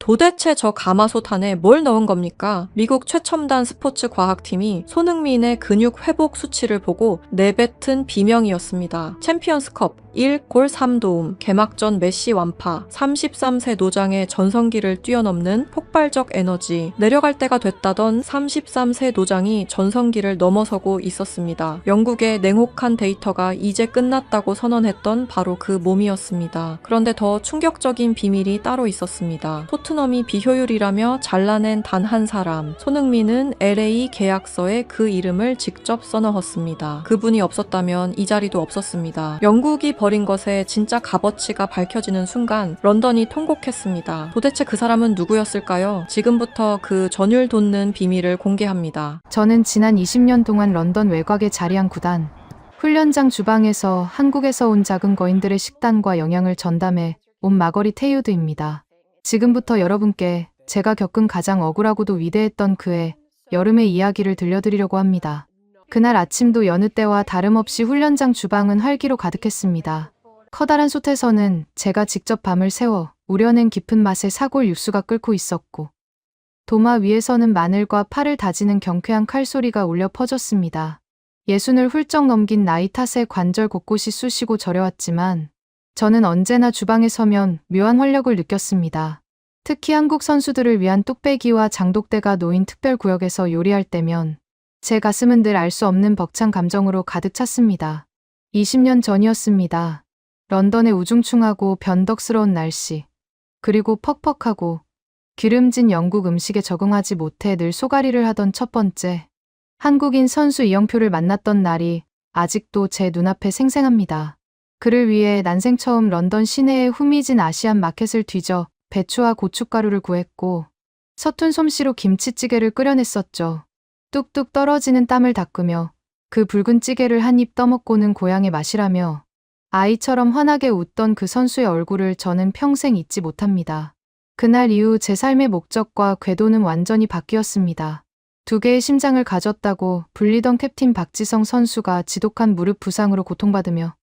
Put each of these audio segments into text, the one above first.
도대체 저 가마솥 안에 뭘 넣은 겁니까? 미국 최첨단 스포츠 과학팀이 손흥민의 근육 회복 수치를 보고 내뱉은 비명이었습니다. 챔피언스컵 1골 3도움, 개막전 메시 완파, 33세 노장의 전성기를 뛰어넘는 폭발적 에너지, 내려갈 때가 됐다던 33세 노장이 전성기를 넘어서고 있었습니다. 영국의 냉혹한 데이터가 이제 끝났다고 선언했던 바로 그 몸이었습니다. 그런데 더 충격적인 비밀이 따로 있었습니다. 토트넘이 비효율이라며 잘라낸 단 한 사람, 손흥민은 LA 계약서에 그 이름을 직접 써넣었습니다. 그분이 없었다면 이 자리도 없었습니다. 영국이 버린 것에 진짜 값어치가 밝혀지는 순간 런던이 통곡했습니다. 도대체 그 사람은 누구였을까요? 지금부터 그 전율 돋는 비밀을 공개합니다. 저는 지난 20년 동안 런던 외곽에 자리한 구단, 훈련장 주방에서 한국에서 온 작은 거인들의 식단과 영양을 전담해 온 마거리 테이우드입니다. 지금부터 여러분께 제가 겪은 가장 억울하고도 위대했던 그의 여름의 이야기를 들려드리려고 합니다. 그날 아침도 여느 때와 다름없이 훈련장 주방은 활기로 가득했습니다. 커다란 솥에서는 제가 직접 밤을 새워 우려낸 깊은 맛의 사골 육수가 끓고 있었고, 도마 위에서는 마늘과 파를 다지는 경쾌한 칼소리가 울려 퍼졌습니다. 60을 훌쩍 넘긴 나이 탓에 관절 곳곳이 쑤시고 저려왔지만 저는 언제나 주방에 서면 묘한 활력을 느꼈습니다. 특히 한국 선수들을 위한 뚝배기와 장독대가 놓인 특별구역에서 요리할 때면 제 가슴은 늘 알 수 없는 벅찬 감정으로 가득 찼습니다. 20년 전이었습니다. 런던의 우중충하고 변덕스러운 날씨, 그리고 퍽퍽하고 기름진 영국 음식에 적응하지 못해 늘 소가리를 하던 첫 번째 한국인 선수 이영표를 만났던 날이 아직도 제 눈앞에 생생합니다. 그를 위해 난생 처음 런던 시내의 후미진 아시안 마켓을 뒤져 배추와 고춧가루를 구했고 서툰 솜씨로 김치찌개를 끓여냈었죠. 뚝뚝 떨어지는 땀을 닦으며 그 붉은 찌개를 한 입 떠먹고는 고향의 맛이라며 아이처럼 환하게 웃던 그 선수의 얼굴을 저는 평생 잊지 못합니다. 그날 이후 제 삶의 목적과 궤도는 완전히 바뀌었습니다. 두 개의 심장을 가졌다고 불리던 캡틴 박지성 선수가 지독한 무릎 부상으로 고통받으며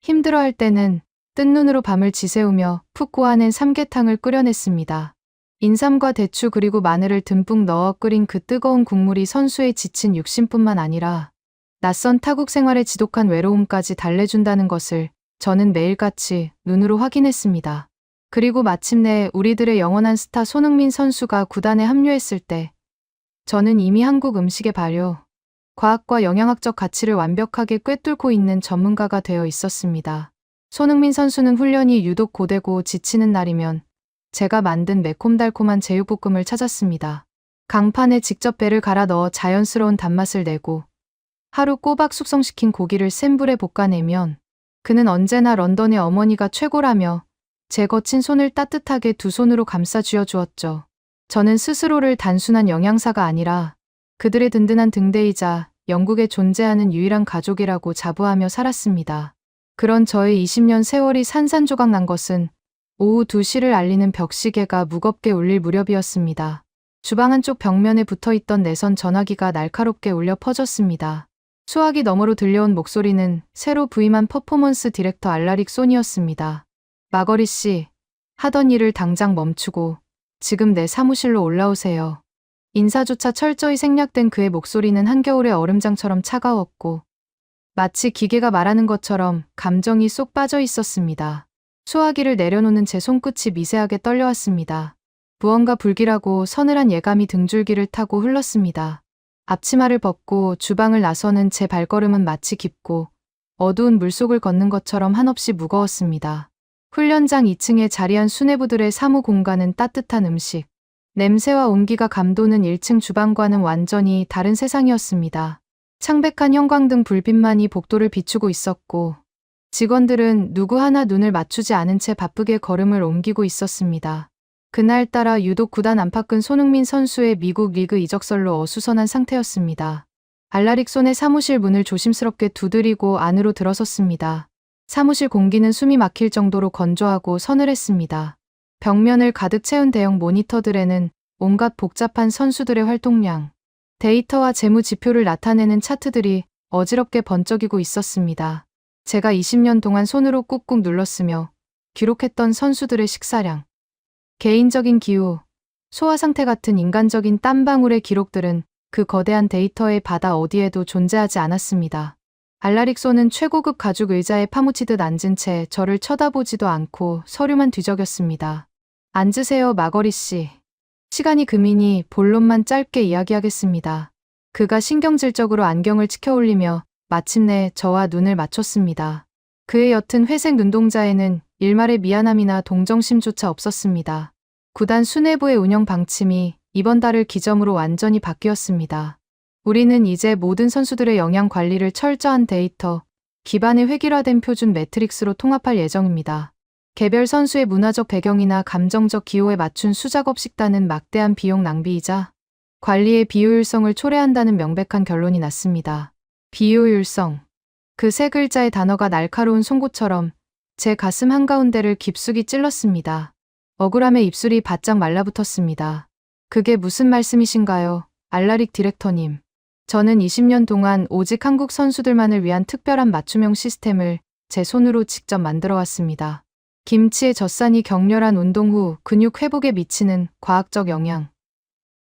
힘들어할 때는 뜬 눈으로 밤을 지새우며 푹 고아낸 삼계탕을 끓여냈습니다. 인삼과 대추 그리고 마늘을 듬뿍 넣어 끓인 그 뜨거운 국물이 선수의 지친 육신뿐만 아니라 낯선 타국 생활의 지독한 외로움까지 달래준다는 것을 저는 매일같이 눈으로 확인했습니다. 그리고 마침내 우리들의 영원한 스타 손흥민 선수가 구단에 합류했을 때 저는 이미 한국 음식의 발효, 과학과 영양학적 가치를 완벽하게 꿰뚫고 있는 전문가가 되어 있었습니다. 손흥민 선수는 훈련이 유독 고되고 지치는 날이면 제가 만든 매콤달콤한 제육볶음을 찾았습니다. 강판에 직접 배를 갈아 넣어 자연스러운 단맛을 내고 하루 꼬박 숙성시킨 고기를 센 불에 볶아내면 그는 언제나 런던의 어머니가 최고라며 제 거친 손을 따뜻하게 두 손으로 감싸 쥐어주었죠. 저는 스스로를 단순한 영양사가 아니라 그들의 든든한 등대이자 영국에 존재하는 유일한 가족이라고 자부하며 살았습니다. 그런 저의 20년 세월이 산산조각 난 것은 오후 2시를 알리는 벽시계가 무겁게 울릴 무렵이었습니다. 주방 한쪽 벽면에 붙어있던 내선 전화기가 날카롭게 울려 퍼졌습니다. 수화기 너머로 들려온 목소리는 새로 부임한 퍼포먼스 디렉터 알라릭 손이었습니다. 마거리 씨, 하던 일을 당장 멈추고 지금 내 사무실로 올라오세요. 인사조차 철저히 생략된 그의 목소리는 한겨울의 얼음장처럼 차가웠고 마치 기계가 말하는 것처럼 감정이 쏙 빠져 있었습니다. 수화기를 내려놓는 제 손끝이 미세하게 떨려왔습니다. 무언가 불길하고 서늘한 예감이 등줄기를 타고 흘렀습니다. 앞치마를 벗고 주방을 나서는 제 발걸음은 마치 깊고 어두운 물속을 걷는 것처럼 한없이 무거웠습니다. 훈련장 2층에 자리한 수뇌부들의 사무 공간은 따뜻한 음식, 냄새와 온기가 감도는 1층 주방과는 완전히 다른 세상이었습니다. 창백한 형광등 불빛만이 복도를 비추고 있었고 직원들은 누구 하나 눈을 맞추지 않은 채 바쁘게 걸음을 옮기고 있었습니다. 그날따라 유독 구단 안팎은 손흥민 선수의 미국 리그 이적설로 어수선한 상태였습니다. 알라릭 손의 사무실 문을 조심스럽게 두드리고 안으로 들어섰습니다. 사무실 공기는 숨이 막힐 정도로 건조하고 서늘했습니다. 벽면을 가득 채운 대형 모니터들에는 온갖 복잡한 선수들의 활동량, 데이터와 재무 지표를 나타내는 차트들이 어지럽게 번쩍이고 있었습니다. 제가 20년 동안 손으로 꾹꾹 눌렀으며 기록했던 선수들의 식사량, 개인적인 기후, 소화 상태 같은 인간적인 땀방울의 기록들은 그 거대한 데이터의 바다 어디에도 존재하지 않았습니다. 알라릭소는 최고급 가죽 의자에 파묻히듯 앉은 채 저를 쳐다보지도 않고 서류만 뒤적였습니다. 앉으세요, 마거리 씨. 시간이 금이니 본론만 짧게 이야기하겠습니다. 그가 신경질적으로 안경을 치켜올리며 마침내 저와 눈을 맞췄습니다. 그의 옅은 회색 눈동자에는 일말의 미안함이나 동정심조차 없었습니다. 구단 수뇌부의 운영 방침이 이번 달을 기점으로 완전히 바뀌었습니다. 우리는 이제 모든 선수들의 영양 관리를 철저한 데이터 기반의 획일화된 표준 매트릭스로 통합할 예정입니다. 개별 선수의 문화적 배경이나 감정적 기호에 맞춘 수작업 식단은 막대한 비용 낭비이자 관리의 비효율성을 초래한다는 명백한 결론이 났습니다. 비효율성. 그 세 글자의 단어가 날카로운 송곳처럼 제 가슴 한가운데를 깊숙이 찔렀습니다. 억울함에 입술이 바짝 말라붙었습니다. 그게 무슨 말씀이신가요, 알라릭 디렉터님? 저는 20년 동안 오직 한국 선수들만을 위한 특별한 맞춤형 시스템을 제 손으로 직접 만들어 왔습니다. 김치의 젖산이 격렬한 운동 후 근육 회복에 미치는 과학적 영향.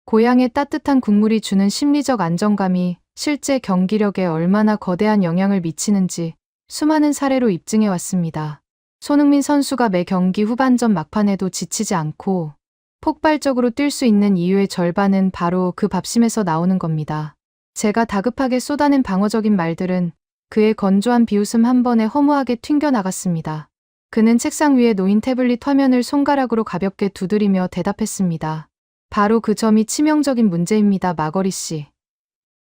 고향의 따뜻한 국물이 주는 심리적 안정감이 실제 경기력에 얼마나 거대한 영향을 미치는지 수많은 사례로 입증해 왔습니다. 손흥민 선수가 매 경기 후반전 막판에도 지치지 않고 폭발적으로 뛸 수 있는 이유의 절반은 바로 그 밥심에서 나오는 겁니다. 제가 다급하게 쏟아낸 방어적인 말들은 그의 건조한 비웃음 한 번에 허무하게 튕겨나갔습니다. 그는 책상 위에 놓인 태블릿 화면을 손가락으로 가볍게 두드리며 대답했습니다. 바로 그 점이 치명적인 문제입니다, 마거리 씨.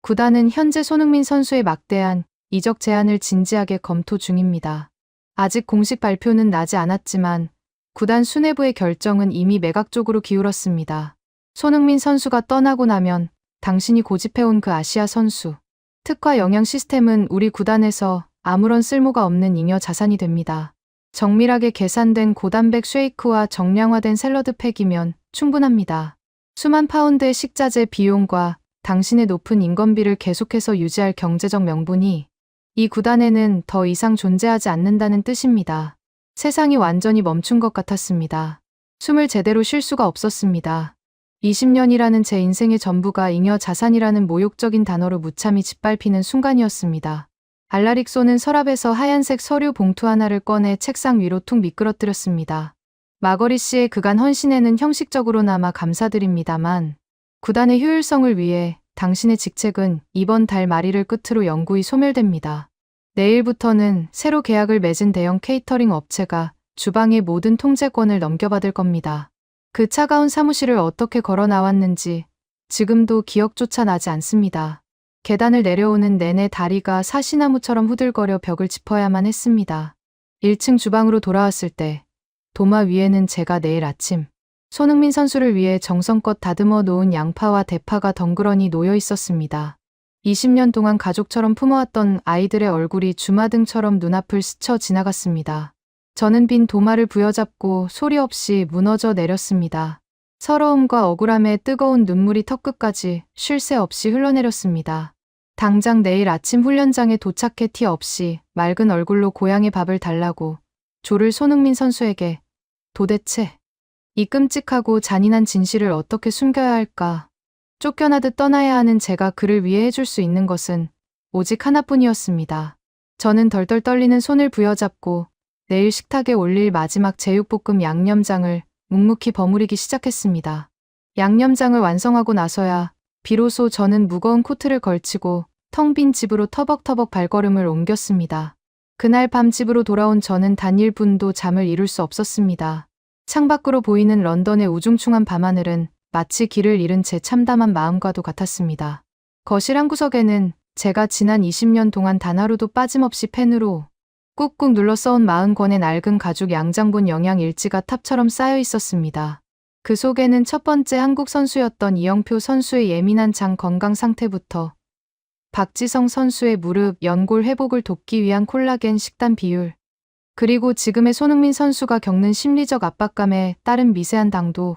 구단은 현재 손흥민 선수의 막대한 이적 제안을 진지하게 검토 중입니다. 아직 공식 발표는 나지 않았지만 구단 수뇌부의 결정은 이미 매각 쪽으로 기울었습니다. 손흥민 선수가 떠나고 나면 당신이 고집해온 그 아시아 선수 특화 영양 시스템은 우리 구단에서 아무런 쓸모가 없는 잉여 자산이 됩니다. 정밀하게 계산된 고단백 쉐이크와 정량화된 샐러드 팩이면 충분합니다. 수만 파운드의 식자재 비용과 당신의 높은 인건비를 계속해서 유지할 경제적 명분이 이 구단에는 더 이상 존재하지 않는다는 뜻입니다. 세상이 완전히 멈춘 것 같았습니다. 숨을 제대로 쉴 수가 없었습니다. 20년이라는 제 인생의 전부가 잉여 자산이라는 모욕적인 단어로 무참히 짓밟히는 순간이었습니다. 알라릭소는 서랍에서 하얀색 서류 봉투 하나를 꺼내 책상 위로 툭 미끄러뜨렸습니다. 마거리 씨의 그간 헌신에는 형식적으로나마 감사드립니다만 구단의 효율성을 위해 당신의 직책은 이번 달 말일을 끝으로 영구히 소멸됩니다. 내일부터는 새로 계약을 맺은 대형 케이터링 업체가 주방의 모든 통제권을 넘겨받을 겁니다. 그 차가운 사무실을 어떻게 걸어 나왔는지 지금도 기억조차 나지 않습니다. 계단을 내려오는 내내 다리가 사시나무처럼 후들거려 벽을 짚어야만 했습니다. 1층 주방으로 돌아왔을 때 도마 위에는 제가 내일 아침 손흥민 선수를 위해 정성껏 다듬어 놓은 양파와 대파가 덩그러니 놓여 있었습니다. 20년 동안 가족처럼 품어왔던 아이들의 얼굴이 주마등처럼 눈앞을 스쳐 지나갔습니다. 저는 빈 도마를 부여잡고 소리 없이 무너져 내렸습니다. 서러움과 억울함에 뜨거운 눈물이 턱끝까지 쉴 새 없이 흘러내렸습니다. 당장 내일 아침 훈련장에 도착해 티 없이 맑은 얼굴로 고향의 밥을 달라고 조를 손흥민 선수에게 도대체 이 끔찍하고 잔인한 진실을 어떻게 숨겨야 할까? 쫓겨나듯 떠나야 하는 제가 그를 위해 해줄 수 있는 것은 오직 하나뿐이었습니다. 저는 덜덜 떨리는 손을 부여잡고 내일 식탁에 올릴 마지막 제육볶음 양념장을 묵묵히 버무리기 시작했습니다. 양념장을 완성하고 나서야 비로소 저는 무거운 코트를 걸치고 텅 빈 집으로 터벅터벅 발걸음을 옮겼습니다. 그날 밤 집으로 돌아온 저는 단 1분도 잠을 이룰 수 없었습니다. 창밖으로 보이는 런던의 우중충한 밤하늘은 마치 길을 잃은 제 참담한 마음과도 같았습니다. 거실 한 구석에는 제가 지난 20년 동안 단 하루도 빠짐없이 펜으로 꾹꾹 눌러 써온 40권의 낡은 가죽 양장본 영양 일지가 탑처럼 쌓여 있었습니다. 그 속에는 첫 번째 한국 선수였던 이영표 선수의 예민한 장 건강 상태부터 박지성 선수의 무릎, 연골 회복을 돕기 위한 콜라겐 식단 비율, 그리고 지금의 손흥민 선수가 겪는 심리적 압박감에 따른 미세한 당도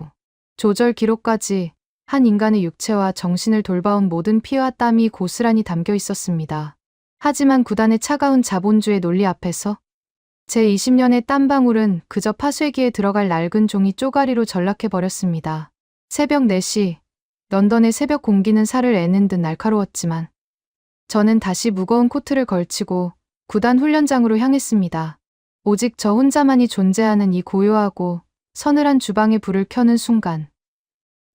조절 기록까지 한 인간의 육체와 정신을 돌봐온 모든 피와 땀이 고스란히 담겨 있었습니다. 하지만 구단의 차가운 자본주의 논리 앞에서 제 20년의 땀방울은 그저 파쇄기에 들어갈 낡은 종이 쪼가리로 전락해버렸습니다. 새벽 4시, 런던의 새벽 공기는 살을 애는 듯 날카로웠지만 저는 다시 무거운 코트를 걸치고 구단 훈련장으로 향했습니다. 오직 저 혼자만이 존재하는 이 고요하고 서늘한 주방에 불을 켜는 순간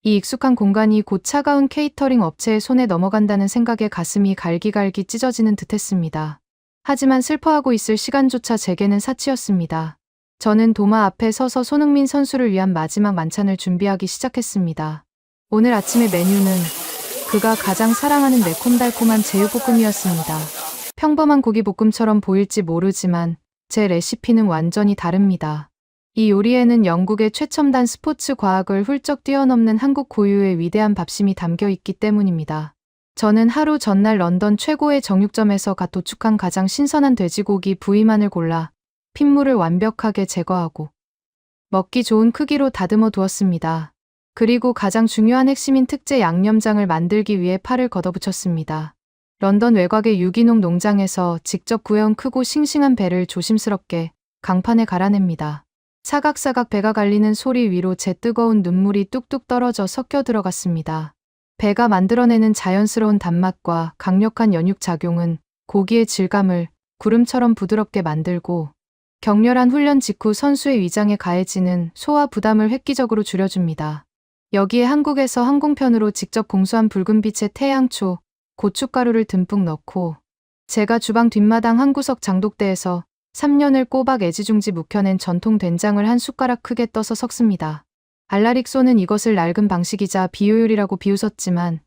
이 익숙한 공간이 곧 차가운 케이터링 업체의 손에 넘어간다는 생각에 가슴이 갈기갈기 찢어지는 듯했습니다. 하지만 슬퍼하고 있을 시간조차 제게는 사치였습니다. 저는 도마 앞에 서서 손흥민 선수를 위한 마지막 만찬을 준비하기 시작했습니다. 오늘 아침의 메뉴는 그가 가장 사랑하는 매콤달콤한 제육볶음이었습니다. 평범한 고기볶음처럼 보일지 모르지만 제 레시피는 완전히 다릅니다. 이 요리에는 영국의 최첨단 스포츠 과학을 훌쩍 뛰어넘는 한국 고유의 위대한 밥심이 담겨 있기 때문입니다. 저는 하루 전날 런던 최고의 정육점에서 갓 도축한 가장 신선한 돼지고기 부위만을 골라 핏물을 완벽하게 제거하고 먹기 좋은 크기로 다듬어 두었습니다. 그리고 가장 중요한 핵심인 특제 양념장을 만들기 위해 팔을 걷어붙였습니다. 런던 외곽의 유기농 농장에서 직접 구해온 크고 싱싱한 배를 조심스럽게 강판에 갈아냅니다. 사각사각 배가 갈리는 소리 위로 제 뜨거운 눈물이 뚝뚝 떨어져 섞여 들어갔습니다. 배가 만들어내는 자연스러운 단맛과 강력한 연육 작용은 고기의 질감을 구름처럼 부드럽게 만들고 격렬한 훈련 직후 선수의 위장에 가해지는 소화 부담을 획기적으로 줄여줍니다. 여기에 한국에서 항공편으로 직접 공수한 붉은빛의 태양초, 고춧가루를 듬뿍 넣고 제가 주방 뒷마당 한 구석 장독대에서 3년을 꼬박 애지중지 묵혀낸 전통 된장을 한 숟가락 크게 떠서 섞습니다. 알라릭소는 이것을 낡은 방식이자 비효율이라고 비웃었지만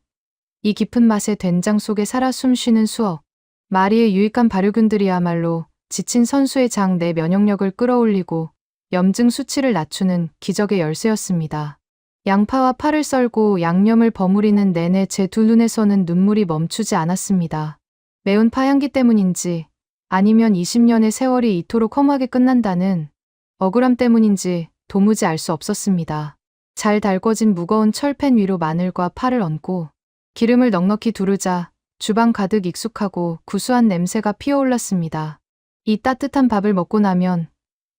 이 깊은 맛의 된장 속에 살아 숨쉬는 수억 마리의 유익한 발효균들이야말로 지친 선수의 장 내 면역력을 끌어올리고 염증 수치를 낮추는 기적의 열쇠였습니다. 양파와 파를 썰고 양념을 버무리는 내내 제 두 눈에서는 눈물이 멈추지 않았습니다. 매운 파향기 때문인지 아니면 20년의 세월이 이토록 험하게 끝난다는 억울함 때문인지 도무지 알 수 없었습니다. 잘 달궈진 무거운 철팬 위로 마늘과 파를 얹고 기름을 넉넉히 두르자 주방 가득 익숙하고 구수한 냄새가 피어올랐습니다. 이 따뜻한 밥을 먹고 나면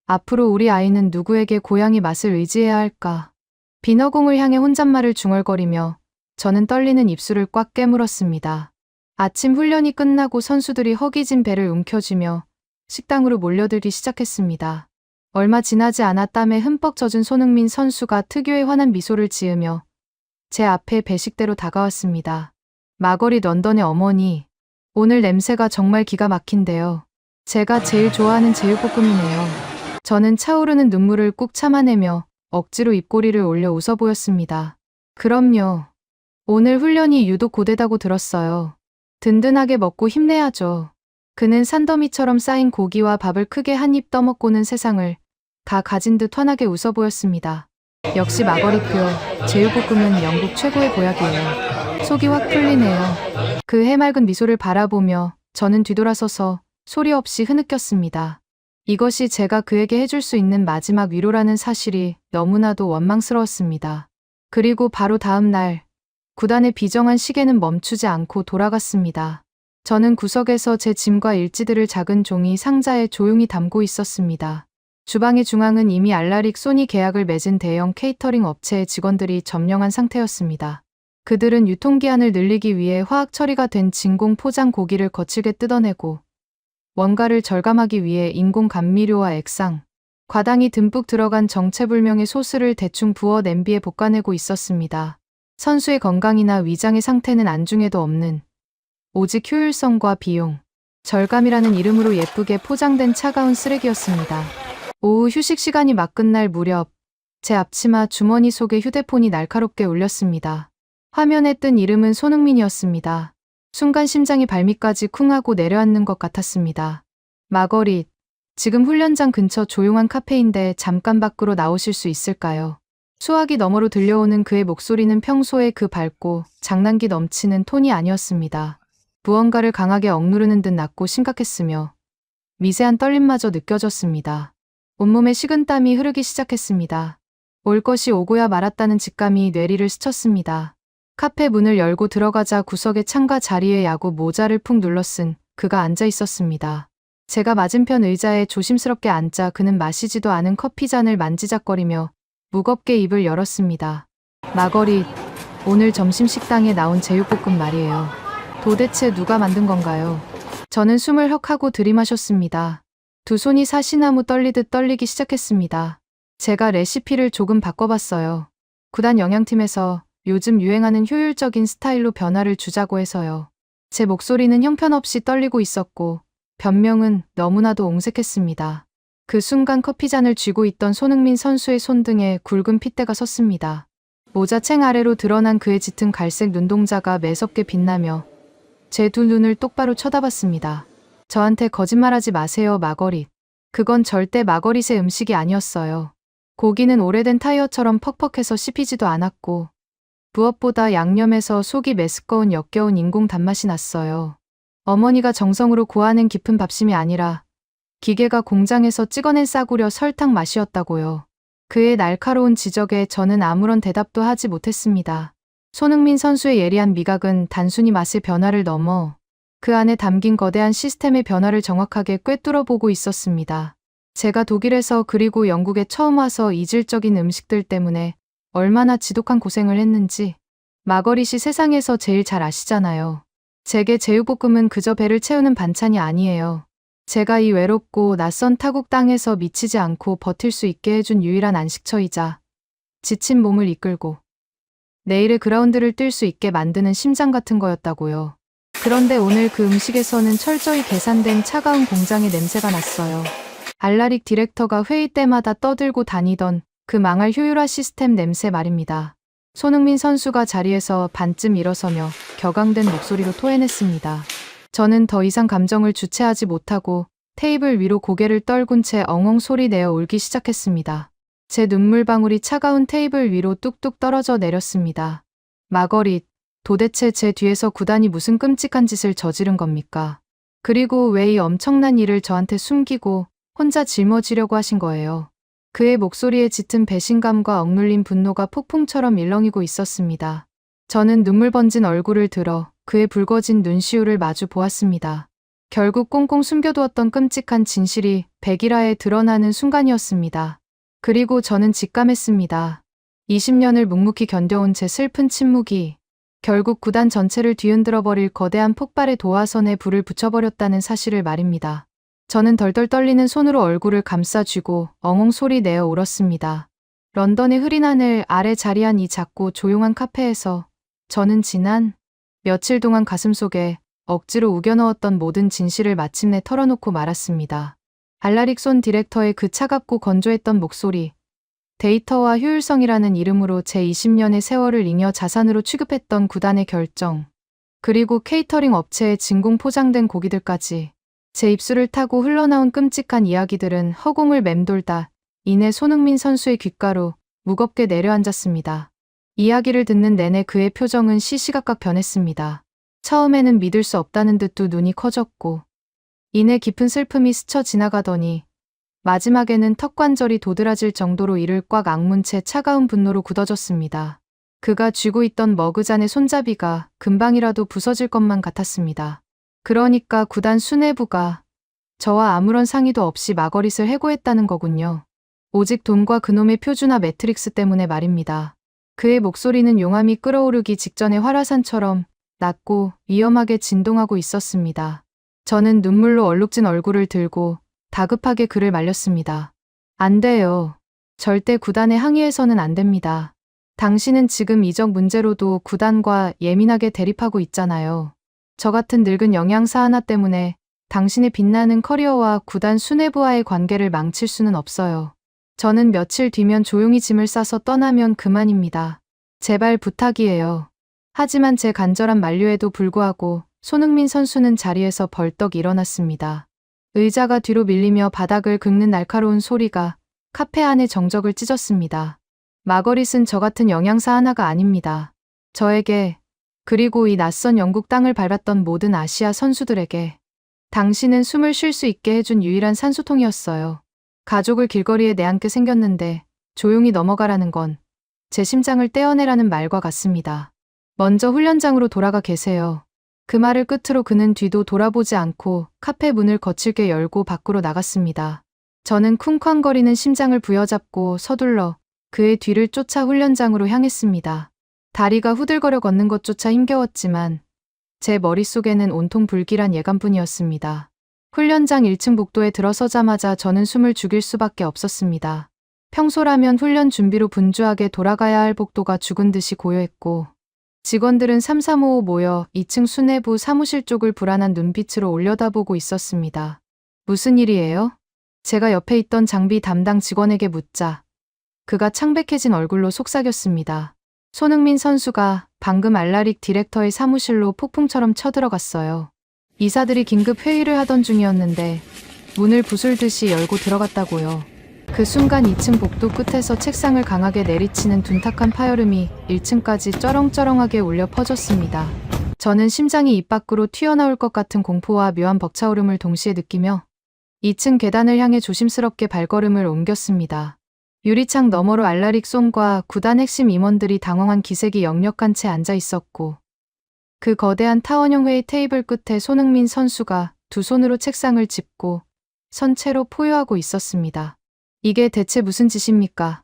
앞으로 우리 아이는 누구에게 고향의 맛을 의지해야 할까? 비너공을 향해 혼잣말을 중얼거리며 저는 떨리는 입술을 꽉 깨물었습니다. 아침 훈련이 끝나고 선수들이 허기진 배를 움켜쥐며 식당으로 몰려들기 시작했습니다. 얼마 지나지 않아 땀에 흠뻑 젖은 손흥민 선수가 특유의 환한 미소를 지으며 제 앞에 배식대로 다가왔습니다. 마거리 런던의 어머니, 오늘 냄새가 정말 기가 막힌데요. 제가 제일 좋아하는 제육볶음이네요. 저는 차오르는 눈물을 꾹 참아내며 억지로 입꼬리를 올려 웃어 보였습니다. 그럼요. 오늘 훈련이 유독 고되다고 들었어요. 든든하게 먹고 힘내야죠. 그는 산더미처럼 쌓인 고기와 밥을 크게 한 입 떠먹고는 세상을 다 가진 듯 환하게 웃어 보였습니다. 역시 마거리표, 제육볶음은 영국 최고의 보약이에요. 속이 확 풀리네요. 그 해맑은 미소를 바라보며 저는 뒤돌아서서 소리 없이 흐느꼈습니다. 이것이 제가 그에게 해줄 수 있는 마지막 위로라는 사실이 너무나도 원망스러웠습니다. 그리고 바로 다음 날, 구단의 비정한 시계는 멈추지 않고 돌아갔습니다. 저는 구석에서 제 짐과 일지들을 작은 종이 상자에 조용히 담고 있었습니다. 주방의 중앙은 이미 알라릭 소니 계약을 맺은 대형 케이터링 업체의 직원들이 점령한 상태였습니다. 그들은 유통기한을 늘리기 위해 화학 처리가 된 진공 포장 고기를 거칠게 뜯어내고 원가를 절감하기 위해 인공 감미료와 액상, 과당이 듬뿍 들어간 정체불명의 소스를 대충 부어 냄비에 볶아내고 있었습니다. 선수의 건강이나 위장의 상태는 안중에도 없는 오직 효율성과 비용, 절감이라는 이름으로 예쁘게 포장된 차가운 쓰레기였습니다. 오후 휴식 시간이 막 끝날 무렵 제 앞치마 주머니 속에 휴대폰이 날카롭게 울렸습니다. 화면에 뜬 이름은 손흥민이었습니다. 순간 심장이 발밑까지 쿵하고 내려앉는 것 같았습니다. 마거릿, 지금 훈련장 근처 조용한 카페인데 잠깐 밖으로 나오실 수 있을까요? 수화기 너머로 들려오는 그의 목소리는 평소에 그 밝고 장난기 넘치는 톤이 아니었습니다. 무언가를 강하게 억누르는 듯 낮고 심각했으며 미세한 떨림마저 느껴졌습니다. 온몸에 식은땀이 흐르기 시작했습니다. 올 것이 오고야 말았다는 직감이 뇌리를 스쳤습니다. 카페 문을 열고 들어가자 구석의 창가 자리에 야구 모자를 푹 눌러쓴 그가 앉아 있었습니다. 제가 맞은편 의자에 조심스럽게 앉자 그는 마시지도 않은 커피잔을 만지작거리며 무겁게 입을 열었습니다. 마거릿, 오늘 점심 식당에 나온 제육볶음 말이에요. 도대체 누가 만든 건가요? 저는 숨을 헉하고 들이마셨습니다. 두 손이 사시나무 떨리듯 떨리기 시작했습니다. 제가 레시피를 조금 바꿔봤어요. 구단 영양팀에서 요즘 유행하는 효율적인 스타일로 변화를 주자고 해서요. 제 목소리는 형편없이 떨리고 있었고 변명은 너무나도 옹색했습니다. 그 순간 커피잔을 쥐고 있던 손흥민 선수의 손등에 굵은 핏대가 섰습니다. 모자챙 아래로 드러난 그의 짙은 갈색 눈동자가 매섭게 빛나며 제 두 눈을 똑바로 쳐다봤습니다. 저한테 거짓말하지 마세요, 마거릿. 그건 절대 마거릿의 음식이 아니었어요. 고기는 오래된 타이어처럼 퍽퍽해서 씹히지도 않았고 무엇보다 양념에서 속이 메스꺼운 역겨운 인공 단맛이 났어요. 어머니가 정성으로 고하는 깊은 밥심이 아니라 기계가 공장에서 찍어낸 싸구려 설탕 맛이었다고요. 그의 날카로운 지적에 저는 아무런 대답도 하지 못했습니다. 손흥민 선수의 예리한 미각은 단순히 맛의 변화를 넘어 그 안에 담긴 거대한 시스템의 변화를 정확하게 꿰뚫어 보고 있었습니다. 제가 독일에서 그리고 영국에 처음 와서 이질적인 음식들 때문에 얼마나 지독한 고생을 했는지 마거릿이 세상에서 제일 잘 아시잖아요. 제게 제육볶음은 그저 배를 채우는 반찬이 아니에요. 제가 이 외롭고 낯선 타국 땅에서 미치지 않고 버틸 수 있게 해준 유일한 안식처이자 지친 몸을 이끌고 내일의 그라운드를 뛸 수 있게 만드는 심장 같은 거였다고요. 그런데 오늘 그 음식에서는 철저히 계산된 차가운 공장의 냄새가 났어요. 알라릭 디렉터가 회의 때마다 떠들고 다니던 그 망할 효율화 시스템 냄새 말입니다. 손흥민 선수가 자리에서 반쯤 일어서며 격앙된 목소리로 토해냈습니다. 저는 더 이상 감정을 주체하지 못하고 테이블 위로 고개를 떨군 채 엉엉 소리 내어 울기 시작했습니다. 제 눈물방울이 차가운 테이블 위로 뚝뚝 떨어져 내렸습니다. 마거릿, 도대체 제 뒤에서 구단이 무슨 끔찍한 짓을 저지른 겁니까? 그리고 왜 이 엄청난 일을 저한테 숨기고 혼자 짊어지려고 하신 거예요? 그의 목소리에 짙은 배신감과 억눌린 분노가 폭풍처럼 일렁이고 있었습니다. 저는 눈물 번진 얼굴을 들어 그의 붉어진 눈시울을 마주 보았습니다. 결국 꽁꽁 숨겨두었던 끔찍한 진실이 백일화에 드러나는 순간이었습니다. 그리고 저는 직감했습니다. 20년을 묵묵히 견뎌온 제 슬픈 침묵이 결국 구단 전체를 뒤흔들어 버릴 거대한 폭발의 도화선에 불을 붙여버렸다는 사실을 말입니다. 저는 덜덜 떨리는 손으로 얼굴을 감싸쥐고 엉엉 소리 내어 울었습니다. 런던의 흐린 하늘 아래 자리한 이 작고 조용한 카페에서 저는 지난 며칠 동안 가슴속에 억지로 우겨넣었던 모든 진실을 마침내 털어놓고 말았습니다. 알라릭손 디렉터의 그 차갑고 건조했던 목소리, 데이터와 효율성이라는 이름으로 제 20년의 세월을 잉여 자산으로 취급했던 구단의 결정, 그리고 케이터링 업체에 진공 포장된 고기들까지 제 입술을 타고 흘러나온 끔찍한 이야기들은 허공을 맴돌다 이내 손흥민 선수의 귓가로 무겁게 내려앉았습니다. 이야기를 듣는 내내 그의 표정은 시시각각 변했습니다. 처음에는 믿을 수 없다는 듯 두 눈이 커졌고 이내 깊은 슬픔이 스쳐 지나가더니 마지막에는 턱관절이 도드라질 정도로 이를 꽉 악문 채 차가운 분노로 굳어졌습니다. 그가 쥐고 있던 머그잔의 손잡이가 금방이라도 부서질 것만 같았습니다. 그러니까 구단 수뇌부가 저와 아무런 상의도 없이 마거릿을 해고했다는 거군요. 오직 돈과 그놈의 표준화 매트릭스 때문에 말입니다. 그의 목소리는 용암이 끓어오르기 직전의 활화산처럼 낮고 위험하게 진동하고 있었습니다. 저는 눈물로 얼룩진 얼굴을 들고 다급하게 그를 말렸습니다. 안 돼요. 절대 구단에 항의해서는 안 됩니다. 당신은 지금 이적 문제로도 구단과 예민하게 대립하고 있잖아요. 저 같은 늙은 영양사 하나 때문에 당신의 빛나는 커리어와 구단 수뇌부와의 관계를 망칠 수는 없어요. 저는 며칠 뒤면 조용히 짐을 싸서 떠나면 그만입니다. 제발 부탁이에요. 하지만 제 간절한 만류에도 불구하고 손흥민 선수는 자리에서 벌떡 일어났습니다. 의자가 뒤로 밀리며 바닥을 긁는 날카로운 소리가 카페 안의 정적을 찢었습니다. 마거릿은 저 같은 영양사 하나가 아닙니다. 저에게, 그리고 이 낯선 영국 땅을 밟았던 모든 아시아 선수들에게 당신은 숨을 쉴 수 있게 해준 유일한 산소통이었어요. 가족을 길거리에 내앉게 생겼는데 조용히 넘어가라는 건 제 심장을 떼어내라는 말과 같습니다. 먼저 훈련장으로 돌아가 계세요. 그 말을 끝으로 그는 뒤도 돌아보지 않고 카페 문을 거칠게 열고 밖으로 나갔습니다. 저는 쿵쾅거리는 심장을 부여잡고 서둘러 그의 뒤를 쫓아 훈련장으로 향했습니다. 다리가 후들거려 걷는 것조차 힘겨웠지만 제 머릿속에는 온통 불길한 예감뿐이었습니다. 훈련장 1층 복도에 들어서자마자 저는 숨을 죽일 수밖에 없었습니다. 평소라면 훈련 준비로 분주하게 돌아가야 할 복도가 죽은 듯이 고요했고 직원들은 삼삼오오 모여 2층 수뇌부 사무실 쪽을 불안한 눈빛으로 올려다보고 있었습니다. 무슨 일이에요? 제가 옆에 있던 장비 담당 직원에게 묻자 그가 창백해진 얼굴로 속삭였습니다. 손흥민 선수가 방금 알라릭 디렉터의 사무실로 폭풍처럼 쳐들어갔어요. 이사들이 긴급 회의를 하던 중이었는데 문을 부술듯이 열고 들어갔다고요. 그 순간 2층 복도 끝에서 책상을 강하게 내리치는 둔탁한 파열음이 1층까지 쩌렁쩌렁하게 울려 퍼졌습니다. 저는 심장이 입 밖으로 튀어나올 것 같은 공포와 묘한 벅차오름을 동시에 느끼며 2층 계단을 향해 조심스럽게 발걸음을 옮겼습니다. 유리창 너머로 알라릭 손과 구단 핵심 임원들이 당황한 기색이 역력한 채 앉아 있었고 그 거대한 타원형 회의 테이블 끝에 손흥민 선수가 두 손으로 책상을 짚고 선 채로 포효하고 있었습니다. 이게 대체 무슨 짓입니까?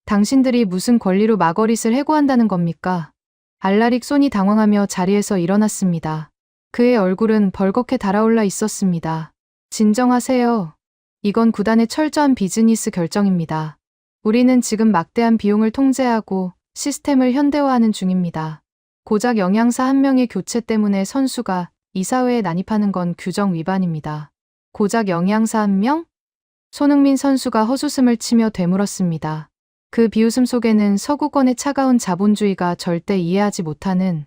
당신들이 무슨 권리로 마거릿을 해고한다는 겁니까? 알라릭 손이 당황하며 자리에서 일어났습니다. 그의 얼굴은 벌겋게 달아올라 있었습니다. 진정하세요. 이건 구단의 철저한 비즈니스 결정입니다. 우리는 지금 막대한 비용을 통제하고 시스템을 현대화하는 중입니다. 고작 영양사 한 명의 교체 때문에 선수가 이사회에 난입하는 건 규정 위반입니다. 고작 영양사 한 명? 손흥민 선수가 헛웃음을 치며 되물었습니다. 그 비웃음 속에는 서구권의 차가운 자본주의가 절대 이해하지 못하는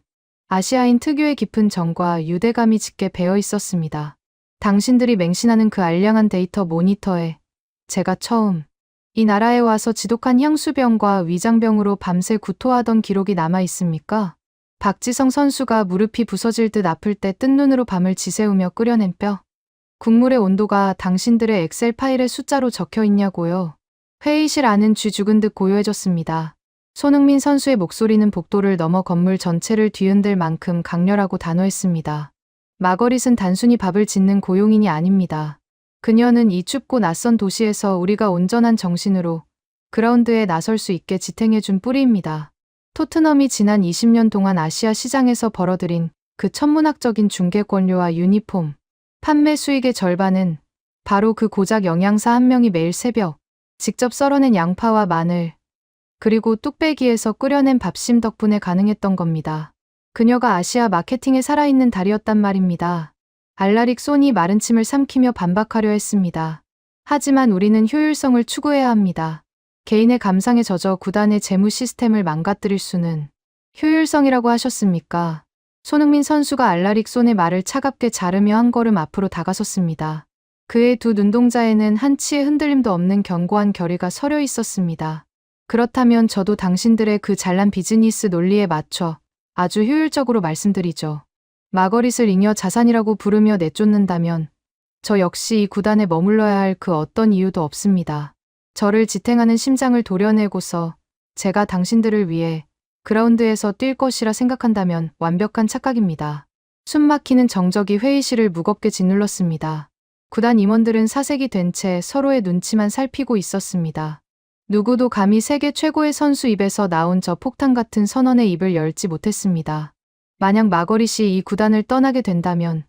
아시아인 특유의 깊은 정과 유대감이 짙게 배어 있었습니다. 당신들이 맹신하는 그 알량한 데이터 모니터에 제가 처음 이 나라에 와서 지독한 향수병과 위장병으로 밤새 구토하던 기록이 남아 있습니까? 박지성 선수가 무릎이 부서질 듯 아플 때 뜬 눈으로 밤을 지새우며 끓여낸 뼈. 국물의 온도가 당신들의 엑셀 파일에 숫자로 적혀 있냐고요. 회의실 안은 쥐 죽은 듯 고요해졌습니다. 손흥민 선수의 목소리는 복도를 넘어 건물 전체를 뒤흔들 만큼 강렬하고 단호했습니다. 마거릿은 단순히 밥을 짓는 고용인이 아닙니다. 그녀는 이 춥고 낯선 도시에서 우리가 온전한 정신으로 그라운드에 나설 수 있게 지탱해준 뿌리입니다. 토트넘이 지난 20년 동안 아시아 시장에서 벌어들인 그 천문학적인 중개 권료와 유니폼, 판매 수익의 절반은 바로 그 고작 영양사 한 명이 매일 새벽 직접 썰어낸 양파와 마늘, 그리고 뚝배기에서 끓여낸 밥심 덕분에 가능했던 겁니다. 그녀가 아시아 마케팅에 살아있는 달이었단 말입니다. 알라릭 손이 마른 침을 삼키며 반박하려 했습니다. 하지만 우리는 효율성을 추구해야 합니다. 개인의 감상에 젖어 구단의 재무 시스템을 망가뜨릴 수는 효율성이라고 하셨습니까? 손흥민 선수가 알라릭 손의 말을 차갑게 자르며 한 걸음 앞으로 다가섰습니다. 그의 두 눈동자에는 한치의 흔들림도 없는 견고한 결의가 서려 있었습니다. 그렇다면 저도 당신들의 그 잘난 비즈니스 논리에 맞춰 아주 효율적으로 말씀드리죠. 마거릿을 잉여 자산이라고 부르며 내쫓는다면 저 역시 이 구단에 머물러야 할 그 어떤 이유도 없습니다. 저를 지탱하는 심장을 도려내고서 제가 당신들을 위해 그라운드에서 뛸 것이라 생각한다면 완벽한 착각입니다. 숨막히는 정적이 회의실을 무겁게 짓눌렀습니다. 구단 임원들은 사색이 된 채 서로의 눈치만 살피고 있었습니다. 누구도 감히 세계 최고의 선수 입에서 나온 저 폭탄 같은 선언의 입을 열지 못했습니다. 만약 마거릿이 이 구단을 떠나게 된다면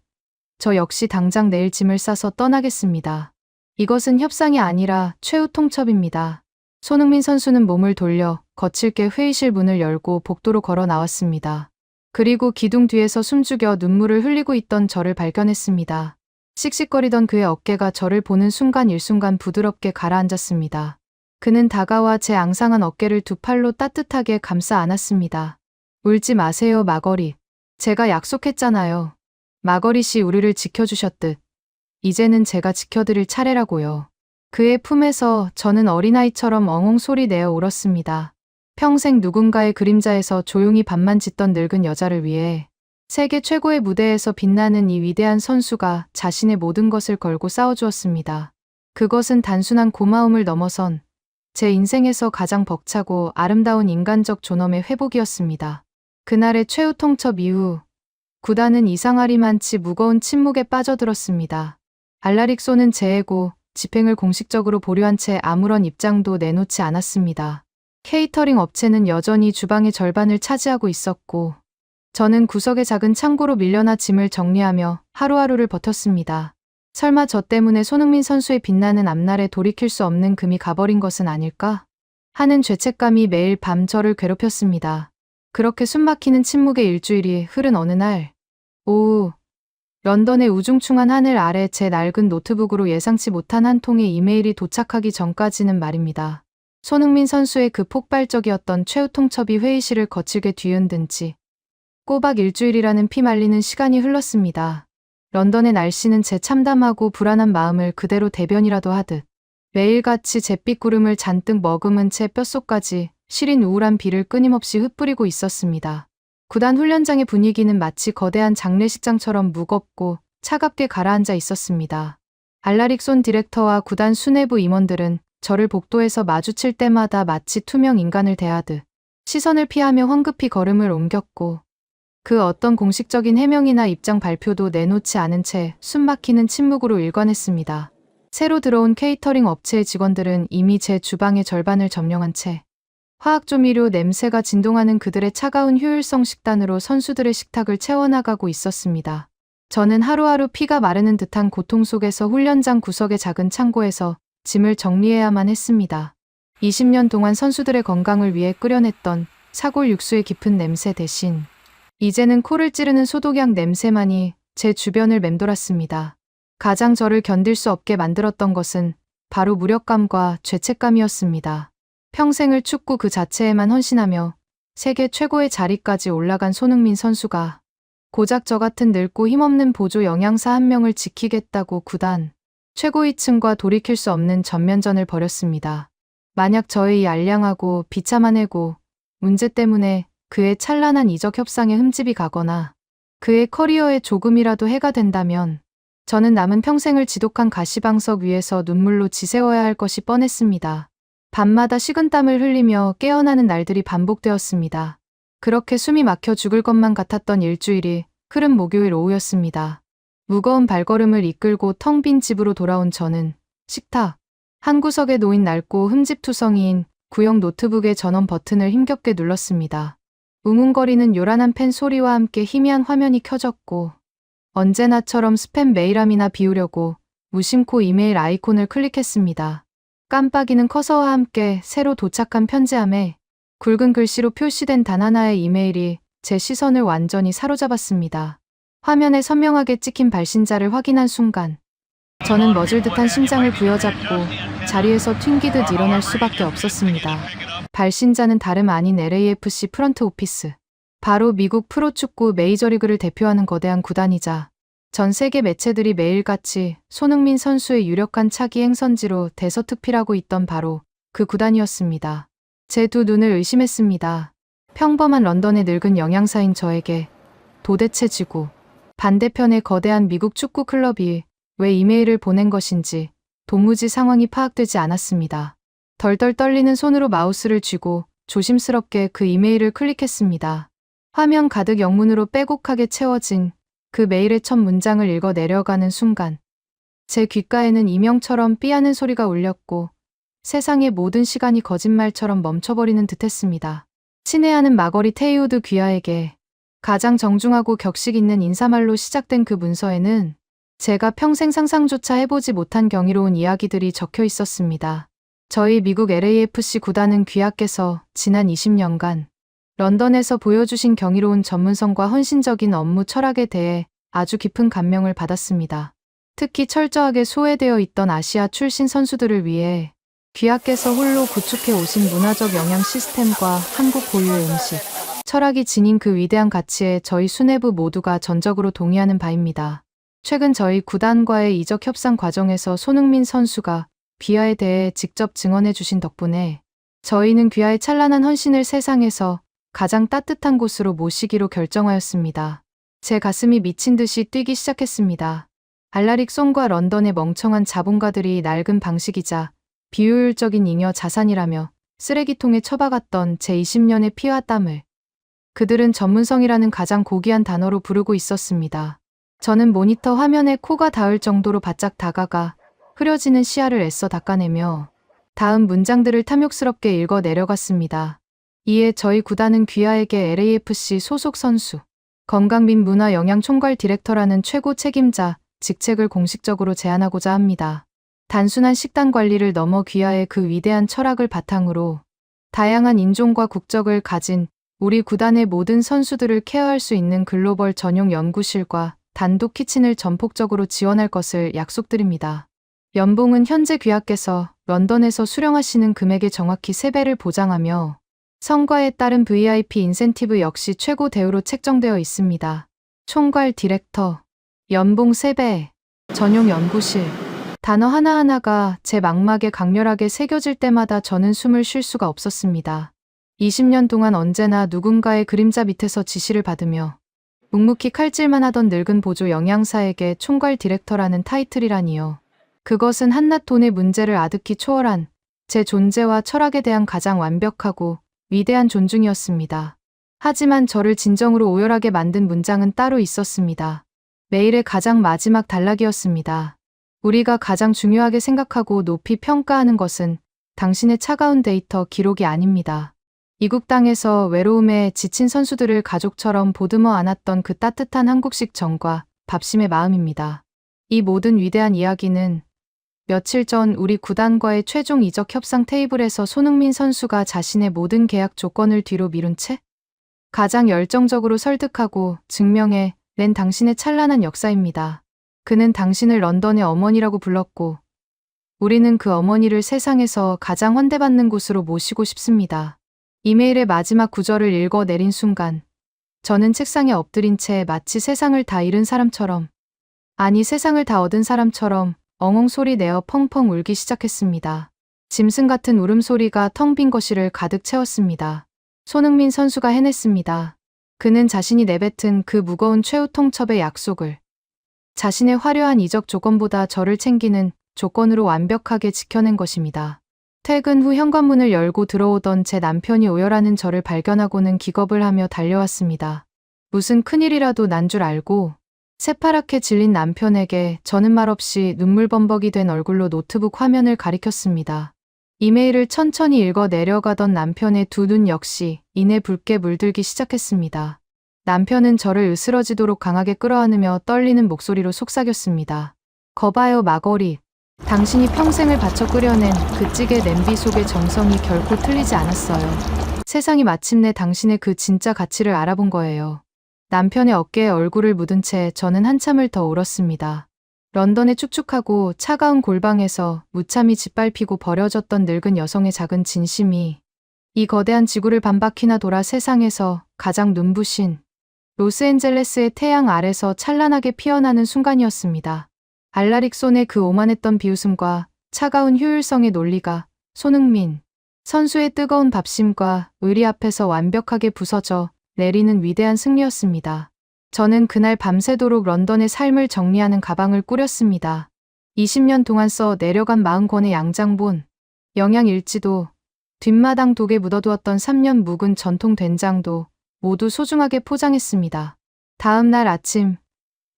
저 역시 당장 내일 짐을 싸서 떠나겠습니다. 이것은 협상이 아니라 최후 통첩입니다. 손흥민 선수는 몸을 돌려 거칠게 회의실 문을 열고 복도로 걸어 나왔습니다. 그리고 기둥 뒤에서 숨죽여 눈물을 흘리고 있던 저를 발견했습니다. 씩씩거리던 그의 어깨가 저를 보는 순간 일순간 부드럽게 가라앉았습니다. 그는 다가와 제 앙상한 어깨를 두 팔로 따뜻하게 감싸 안았습니다. 울지 마세요, 마거릿. 제가 약속했잖아요. 마거릿이 우리를 지켜주셨듯 이제는 제가 지켜드릴 차례라고요. 그의 품에서 저는 어린아이처럼 엉엉 소리 내어 울었습니다. 평생 누군가의 그림자에서 조용히 밥만 짓던 늙은 여자를 위해 세계 최고의 무대에서 빛나는 이 위대한 선수가 자신의 모든 것을 걸고 싸워주었습니다. 그것은 단순한 고마움을 넘어선 제 인생에서 가장 벅차고 아름다운 인간적 존엄의 회복이었습니다. 그날의 최후 통첩 이후 구단은 이상하리만치 무거운 침묵에 빠져들었습니다. 알라릭소는 재해고 집행을 공식적으로 보류한 채 아무런 입장도 내놓지 않았습니다. 케이터링 업체는 여전히 주방의 절반을 차지하고 있었고 저는 구석의 작은 창고로 밀려나 짐을 정리하며 하루하루를 버텼습니다. 설마 저 때문에 손흥민 선수의 빛나는 앞날에 돌이킬 수 없는 금이 가버린 것은 아닐까? 하는 죄책감이 매일 밤 저를 괴롭혔습니다. 그렇게 숨막히는 침묵의 일주일이 흐른 어느 날 오후 런던의 우중충한 하늘 아래 제 낡은 노트북으로 예상치 못한 한 통의 이메일이 도착하기 전까지는 말입니다. 손흥민 선수의 그 폭발적이었던 최후 통첩이 회의실을 거칠게 뒤흔든 지 꼬박 일주일이라는 피말리는 시간이 흘렀습니다. 런던의 날씨는 제 참담하고 불안한 마음을 그대로 대변이라도 하듯 매일같이 잿빛 구름을 잔뜩 머금은 채 뼛속까지 시린 우울한 비를 끊임없이 흩뿌리고 있었습니다. 구단 훈련장의 분위기는 마치 거대한 장례식장처럼 무겁고 차갑게 가라앉아 있었습니다. 알라릭손 디렉터와 구단 수뇌부 임원들은 저를 복도에서 마주칠 때마다 마치 투명 인간을 대하듯 시선을 피하며 황급히 걸음을 옮겼고 그 어떤 공식적인 해명이나 입장 발표도 내놓지 않은 채 숨막히는 침묵으로 일관했습니다. 새로 들어온 케이터링 업체의 직원들은 이미 제 주방의 절반을 점령한 채 화학조미료 냄새가 진동하는 그들의 차가운 효율성 식단으로 선수들의 식탁을 채워나가고 있었습니다. 저는 하루하루 피가 마르는 듯한 고통 속에서 훈련장 구석의 작은 창고에서 짐을 정리해야만 했습니다. 20년 동안 선수들의 건강을 위해 끓여냈던 사골 육수의 깊은 냄새 대신 이제는 코를 찌르는 소독약 냄새만이 제 주변을 맴돌았습니다. 가장 저를 견딜 수 없게 만들었던 것은 바로 무력감과 죄책감이었습니다. 평생을 축구 그 자체에만 헌신하며 세계 최고의 자리까지 올라간 손흥민 선수가 고작 저 같은 늙고 힘없는 보조 영양사 한 명을 지키겠다고 구단 최고위층과 돌이킬 수 없는 전면전을 벌였습니다. 만약 저의 이 알량하고 비참한 해고 문제 때문에 그의 찬란한 이적 협상에 흠집이 가거나 그의 커리어에 조금이라도 해가 된다면 저는 남은 평생을 지독한 가시방석 위에서 눈물로 지새워야 할 것이 뻔했습니다. 밤마다 식은땀을 흘리며 깨어나는 날들이 반복되었습니다. 그렇게 숨이 막혀 죽을 것만 같았던 일주일이 흐른 목요일 오후였습니다. 무거운 발걸음을 이끌고 텅 빈 집으로 돌아온 저는 식탁 한 구석에 놓인 낡고 흠집투성이인 구형 노트북의 전원 버튼을 힘겹게 눌렀습니다. 웅웅거리는 요란한 펜 소리와 함께 희미한 화면이 켜졌고 언제나처럼 스팸 메일함이나 비우려고 무심코 이메일 아이콘을 클릭했습니다. 깜빡이는 커서와 함께 새로 도착한 편지함에 굵은 글씨로 표시된 단 하나의 이메일이 제 시선을 완전히 사로잡았습니다. 화면에 선명하게 찍힌 발신자를 확인한 순간 저는 멎을 듯한 심장을 부여잡고 자리에서 튕기듯 일어날 수밖에 없었습니다. 발신자는 다름 아닌 LAFC 프런트 오피스. 바로 미국 프로축구 메이저리그를 대표하는 거대한 구단이자 전 세계 매체들이 매일같이 손흥민 선수의 유력한 차기 행선지로 대서특필하고 있던 바로 그 구단이었습니다. 제 두 눈을 의심했습니다. 평범한 런던의 늙은 영양사인 저에게 도대체 지구 반대편의 거대한 미국 축구 클럽이 왜 이메일을 보낸 것인지 도무지 상황이 파악되지 않았습니다. 덜덜 떨리는 손으로 마우스를 쥐고 조심스럽게 그 이메일을 클릭했습니다. 화면 가득 영문으로 빼곡하게 채워진 그 메일의 첫 문장을 읽어 내려가는 순간 제 귓가에는 이명처럼 삐하는 소리가 울렸고 세상의 모든 시간이 거짓말처럼 멈춰버리는 듯했습니다. 친애하는 마거리 테이우드 귀하에게 가장 정중하고 격식 있는 인사말로 시작된 그 문서에는 제가 평생 상상조차 해보지 못한 경이로운 이야기들이 적혀 있었습니다. 저희 미국 LAFC 구단은 귀하께서 지난 20년간 런던에서 보여주신 경이로운 전문성과 헌신적인 업무 철학에 대해 아주 깊은 감명을 받았습니다. 특히 철저하게 소외되어 있던 아시아 출신 선수들을 위해 귀하께서 홀로 구축해 오신 문화적 영양 시스템과 한국 고유의 음식, 철학이 지닌 그 위대한 가치에 저희 수뇌부 모두가 전적으로 동의하는 바입니다. 최근 저희 구단과의 이적 협상 과정에서 손흥민 선수가 귀하에 대해 직접 증언해 주신 덕분에 저희는 귀하의 찬란한 헌신을 세상에서 가장 따뜻한 곳으로 모시기로 결정하였습니다. 제 가슴이 미친 듯이 뛰기 시작했습니다. 알라릭손과 런던의 멍청한 자본가들이 낡은 방식이자 비효율적인 잉여 자산이라며 쓰레기통에 처박았던 제 20년의 피와 땀을 그들은 전문성이라는 가장 고귀한 단어로 부르고 있었습니다. 저는 모니터 화면에 코가 닿을 정도로 바짝 다가가 흐려지는 시야를 애써 닦아내며 다음 문장들을 탐욕스럽게 읽어 내려갔습니다. 이에 저희 구단은 귀하에게 LAFC 소속 선수, 건강 및 문화 영양 총괄 디렉터라는 최고 책임자 직책을 공식적으로 제안하고자 합니다. 단순한 식단 관리를 넘어 귀하의 그 위대한 철학을 바탕으로 다양한 인종과 국적을 가진 우리 구단의 모든 선수들을 케어할 수 있는 글로벌 전용 연구실과 단독 키친을 전폭적으로 지원할 것을 약속드립니다. 연봉은 현재 귀하께서 런던에서 수령하시는 금액의 정확히 3배를 보장하며 성과에 따른 VIP 인센티브 역시 최고 대우로 책정되어 있습니다. 총괄 디렉터, 연봉 3배, 전용 연구실. 단어 하나하나가 제 망막에 강렬하게 새겨질 때마다 저는 숨을 쉴 수가 없었습니다. 20년 동안 언제나 누군가의 그림자 밑에서 지시를 받으며 묵묵히 칼질만 하던 늙은 보조 영양사에게 총괄 디렉터라는 타이틀이라니요. 그것은 한낱 돈의 문제를 아득히 초월한 제 존재와 철학에 대한 가장 완벽하고 위대한 존중이었습니다. 하지만 저를 진정으로 오열하게 만든 문장은 따로 있었습니다. 메일의 가장 마지막 단락이었습니다. 우리가 가장 중요하게 생각하고 높이 평가하는 것은 당신의 차가운 데이터 기록이 아닙니다. 이국 땅에서 외로움에 지친 선수들을 가족처럼 보듬어 안았던 그 따뜻한 한국식 정과 밥심의 마음입니다. 이 모든 위대한 이야기는 며칠 전 우리 구단과의 최종 이적 협상 테이블에서 손흥민 선수가 자신의 모든 계약 조건을 뒤로 미룬 채 가장 열정적으로 설득하고 증명해 낸 당신의 찬란한 역사입니다. 그는 당신을 런던의 어머니라고 불렀고 우리는 그 어머니를 세상에서 가장 환대받는 곳으로 모시고 싶습니다. 이메일의 마지막 구절을 읽어 내린 순간 저는 책상에 엎드린 채 마치 세상을 다 잃은 사람처럼, 아니 세상을 다 얻은 사람처럼 엉엉 소리 내어 펑펑 울기 시작했습니다. 짐승 같은 울음소리가 텅 빈 거실을 가득 채웠습니다. 손흥민 선수가 해냈습니다. 그는 자신이 내뱉은 그 무거운 최후 통첩의 약속을 자신의 화려한 이적 조건보다 저를 챙기는 조건으로 완벽하게 지켜낸 것입니다. 퇴근 후 현관문을 열고 들어오던 제 남편이 오열하는 저를 발견하고는 기겁을 하며 달려왔습니다. 무슨 큰일이라도 난 줄 알고 새파랗게 질린 남편에게 저는 말없이 눈물범벅이 된 얼굴로 노트북 화면을 가리켰습니다. 이메일을 천천히 읽어 내려가던 남편의 두 눈 역시 이내 붉게 물들기 시작했습니다. 남편은 저를 으스러지도록 강하게 끌어안으며 떨리는 목소리로 속삭였습니다. 거봐요 마거릿. 당신이 평생을 바쳐 끓여낸 그 찌개 냄비 속의 정성이 결코 틀리지 않았어요. 세상이 마침내 당신의 그 진짜 가치를 알아본 거예요. 남편의 어깨에 얼굴을 묻은 채 저는 한참을 더 울었습니다. 런던의 축축하고 차가운 골방에서 무참히 짓밟히고 버려졌던 늙은 여성의 작은 진심이 이 거대한 지구를 반바퀴나 돌아 세상에서 가장 눈부신 로스앤젤레스의 태양 아래서 찬란하게 피어나는 순간이었습니다. 알라릭손의 그 오만했던 비웃음과 차가운 효율성의 논리가 손흥민 선수의 뜨거운 밥심과 의리 앞에서 완벽하게 부서져 내리는 위대한 승리였습니다. 저는 그날 밤새도록 런던의 삶을 정리하는 가방을 꾸렸습니다. 20년 동안 써 내려간 40권의 양장본, 영양일지도, 뒷마당 독에 묻어두었던 3년 묵은 전통 된장도 모두 소중하게 포장했습니다. 다음 날 아침,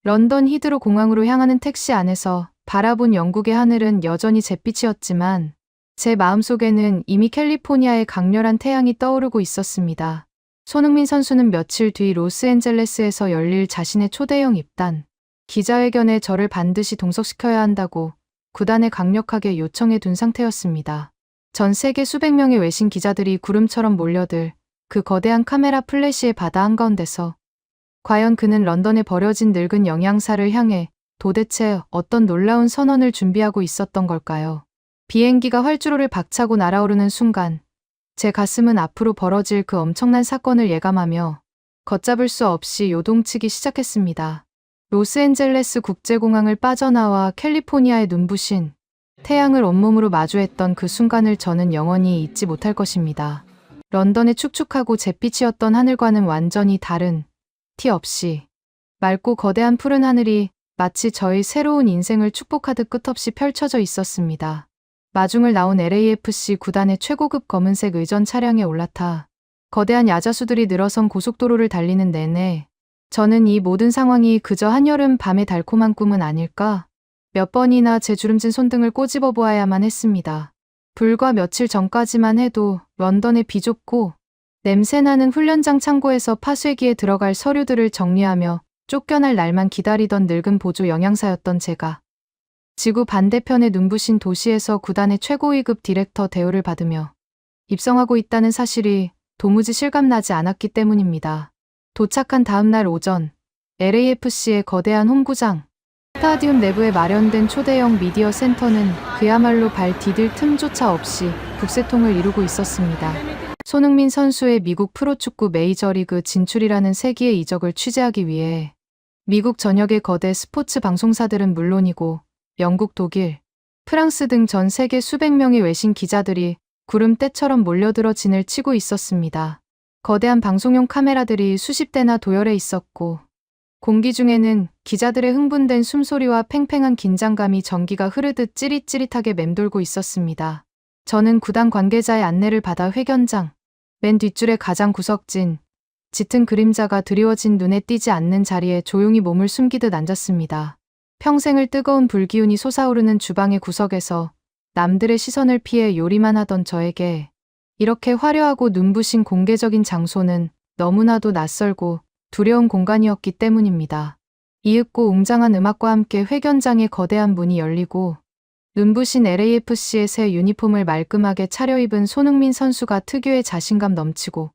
런던 히드로 공항으로 향하는 택시 안에서 바라본 영국의 하늘은 여전히 잿빛이었지만 제 마음속에는 이미 캘리포니아의 강렬한 태양이 떠오르고 있었습니다. 손흥민 선수는 며칠 뒤 로스앤젤레스에서 열릴 자신의 초대형 입단 기자회견에 저를 반드시 동석시켜야 한다고 구단에 강력하게 요청해 둔 상태였습니다. 전 세계 수백 명의 외신 기자들이 구름처럼 몰려들 그 거대한 카메라 플래시의 바다 한가운데서 과연 그는 런던에 버려진 늙은 영양사를 향해 도대체 어떤 놀라운 선언을 준비하고 있었던 걸까요? 비행기가 활주로를 박차고 날아오르는 순간 제 가슴은 앞으로 벌어질 그 엄청난 사건을 예감하며 걷잡을 수 없이 요동치기 시작했습니다. 로스앤젤레스 국제공항을 빠져나와 캘리포니아의 눈부신 태양을 온몸으로 마주했던 그 순간을 저는 영원히 잊지 못할 것입니다. 런던의 축축하고 잿빛이었던 하늘과는 완전히 다른, 티 없이 맑고 거대한 푸른 하늘이 마치 저의 새로운 인생을 축복하듯 끝없이 펼쳐져 있었습니다. 마중을 나온 LAFC 구단의 최고급 검은색 의전 차량에 올라타 거대한 야자수들이 늘어선 고속도로를 달리는 내내 저는 이 모든 상황이 그저 한여름 밤의 달콤한 꿈은 아닐까? 몇 번이나 제 주름진 손등을 꼬집어 보아야만 했습니다. 불과 며칠 전까지만 해도 런던의 비좁고 냄새나는 훈련장 창고에서 파쇄기에 들어갈 서류들을 정리하며 쫓겨날 날만 기다리던 늙은 보조 영양사였던 제가 지구 반대편의 눈부신 도시에서 구단의 최고위급 디렉터 대우를 받으며 입성하고 있다는 사실이 도무지 실감나지 않았기 때문입니다. 도착한 다음 날 오전 LAFC의 거대한 홈구장 스타디움 내부에 마련된 초대형 미디어 센터는 그야말로 발 디딜 틈조차 없이 북새통을 이루고 있었습니다. 손흥민 선수의 미국 프로축구 메이저리그 진출이라는 세기의 이적을 취재하기 위해 미국 전역의 거대 스포츠 방송사들은 물론이고 영국, 독일, 프랑스 등 전 세계 수백 명의 외신 기자들이 구름대처럼 몰려들어 진을 치고 있었습니다. 거대한 방송용 카메라들이 수십 대나 도열해 있었고 공기 중에는 기자들의 흥분된 숨소리와 팽팽한 긴장감이 전기가 흐르듯 찌릿찌릿하게 맴돌고 있었습니다. 저는 구단 관계자의 안내를 받아 회견장 맨 뒷줄에 가장 구석진 짙은 그림자가 드리워진 눈에 띄지 않는 자리에 조용히 몸을 숨기듯 앉았습니다. 평생을 뜨거운 불기운이 솟아오르는 주방의 구석에서 남들의 시선을 피해 요리만 하던 저에게 이렇게 화려하고 눈부신 공개적인 장소는 너무나도 낯설고 두려운 공간이었기 때문입니다. 이윽고 웅장한 음악과 함께 회견장의 거대한 문이 열리고 눈부신 LAFC의 새 유니폼을 말끔하게 차려입은 손흥민 선수가 특유의 자신감 넘치고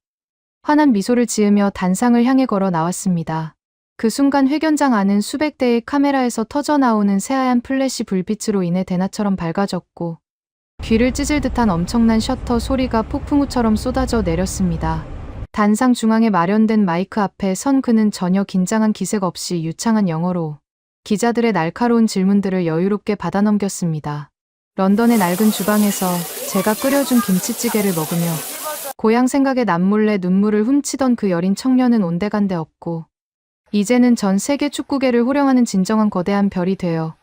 환한 미소를 지으며 단상을 향해 걸어 나왔습니다. 그 순간 회견장 안은 수백 대의 카메라에서 터져나오는 새하얀 플래시 불빛으로 인해 대낮처럼 밝아졌고 귀를 찢을 듯한 엄청난 셔터 소리가 폭풍우처럼 쏟아져 내렸습니다. 단상 중앙에 마련된 마이크 앞에 선 그는 전혀 긴장한 기색 없이 유창한 영어로 기자들의 날카로운 질문들을 여유롭게 받아넘겼습니다. 런던의 낡은 주방에서 제가 끓여준 김치찌개를 먹으며 고향 생각에 남몰래 눈물을 훔치던 그 여린 청년은 온데간데 없고 이제는 전 세계 축구계를 호령하는 진정한 거대한 별이 되어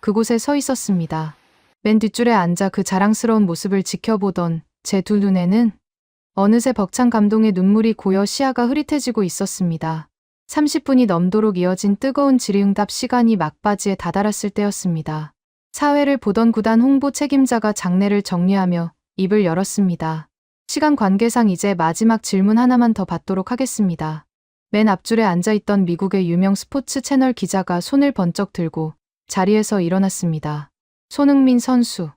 그곳에 서 있었습니다. 맨 뒷줄에 앉아 그 자랑스러운 모습을 지켜보던 제 두 눈에는 어느새 벅찬 감동의 눈물이 고여 시야가 흐릿해지고 있었습니다. 30분이 넘도록 이어진 뜨거운 질의응답 시간이 막바지에 다다랐을 때였습니다. 사회를 보던 구단 홍보 책임자가 장례를 정리하며 입을 열었습니다. 시간 관계상 이제 마지막 질문 하나만 더 받도록 하겠습니다. 맨 앞줄에 앉아있던 미국의 유명 스포츠 채널 기자가 손을 번쩍 들고 자리에서 일어났습니다. 손흥민 선수,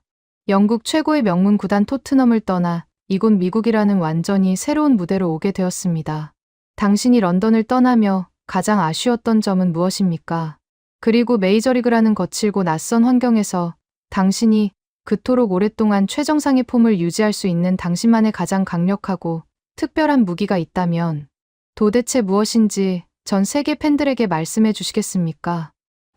영국 최고의 명문 구단 토트넘을 떠나 이곳 미국이라는 완전히 새로운 무대로 오게 되었습니다. 당신이 런던을 떠나며 가장 아쉬웠던 점은 무엇입니까? 그리고 메이저리그라는 거칠고 낯선 환경에서 당신이 그토록 오랫동안 최정상의 폼을 유지할 수 있는 당신만의 가장 강력하고 특별한 무기가 있다면 도대체 무엇인지 전 세계 팬들에게 말씀해 주시겠습니까?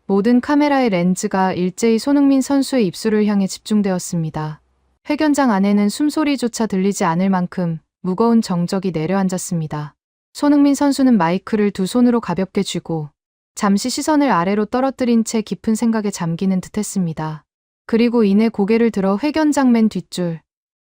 모든 카메라의 렌즈가 일제히 손흥민 선수의 입술을 향해 집중되었습니다. 회견장 안에는 숨소리조차 들리지 않을 만큼 무거운 정적이 내려앉았습니다. 손흥민 선수는 마이크를 두 손으로 가볍게 쥐고 잠시 시선을 아래로 떨어뜨린 채 깊은 생각에 잠기는 듯했습니다. 그리고 이내 고개를 들어 회견장 맨 뒷줄,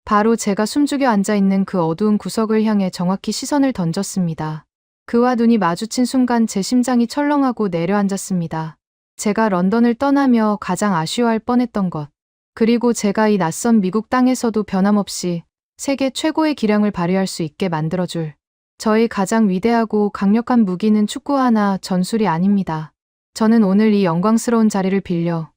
바로 제가 숨죽여 앉아있는 그 어두운 구석을 향해 정확히 시선을 던졌습니다. 그와 눈이 마주친 순간 제 심장이 철렁하고 내려앉았습니다. 제가 런던을 떠나며 가장 아쉬워할 뻔했던 것, 그리고 제가 이 낯선 미국 땅에서도 변함없이 세계 최고의 기량을 발휘할 수 있게 만들어줄 저의 가장 위대하고 강력한 무기는 축구 하나 전술이 아닙니다. 저는 오늘 이 영광스러운 자리를 빌려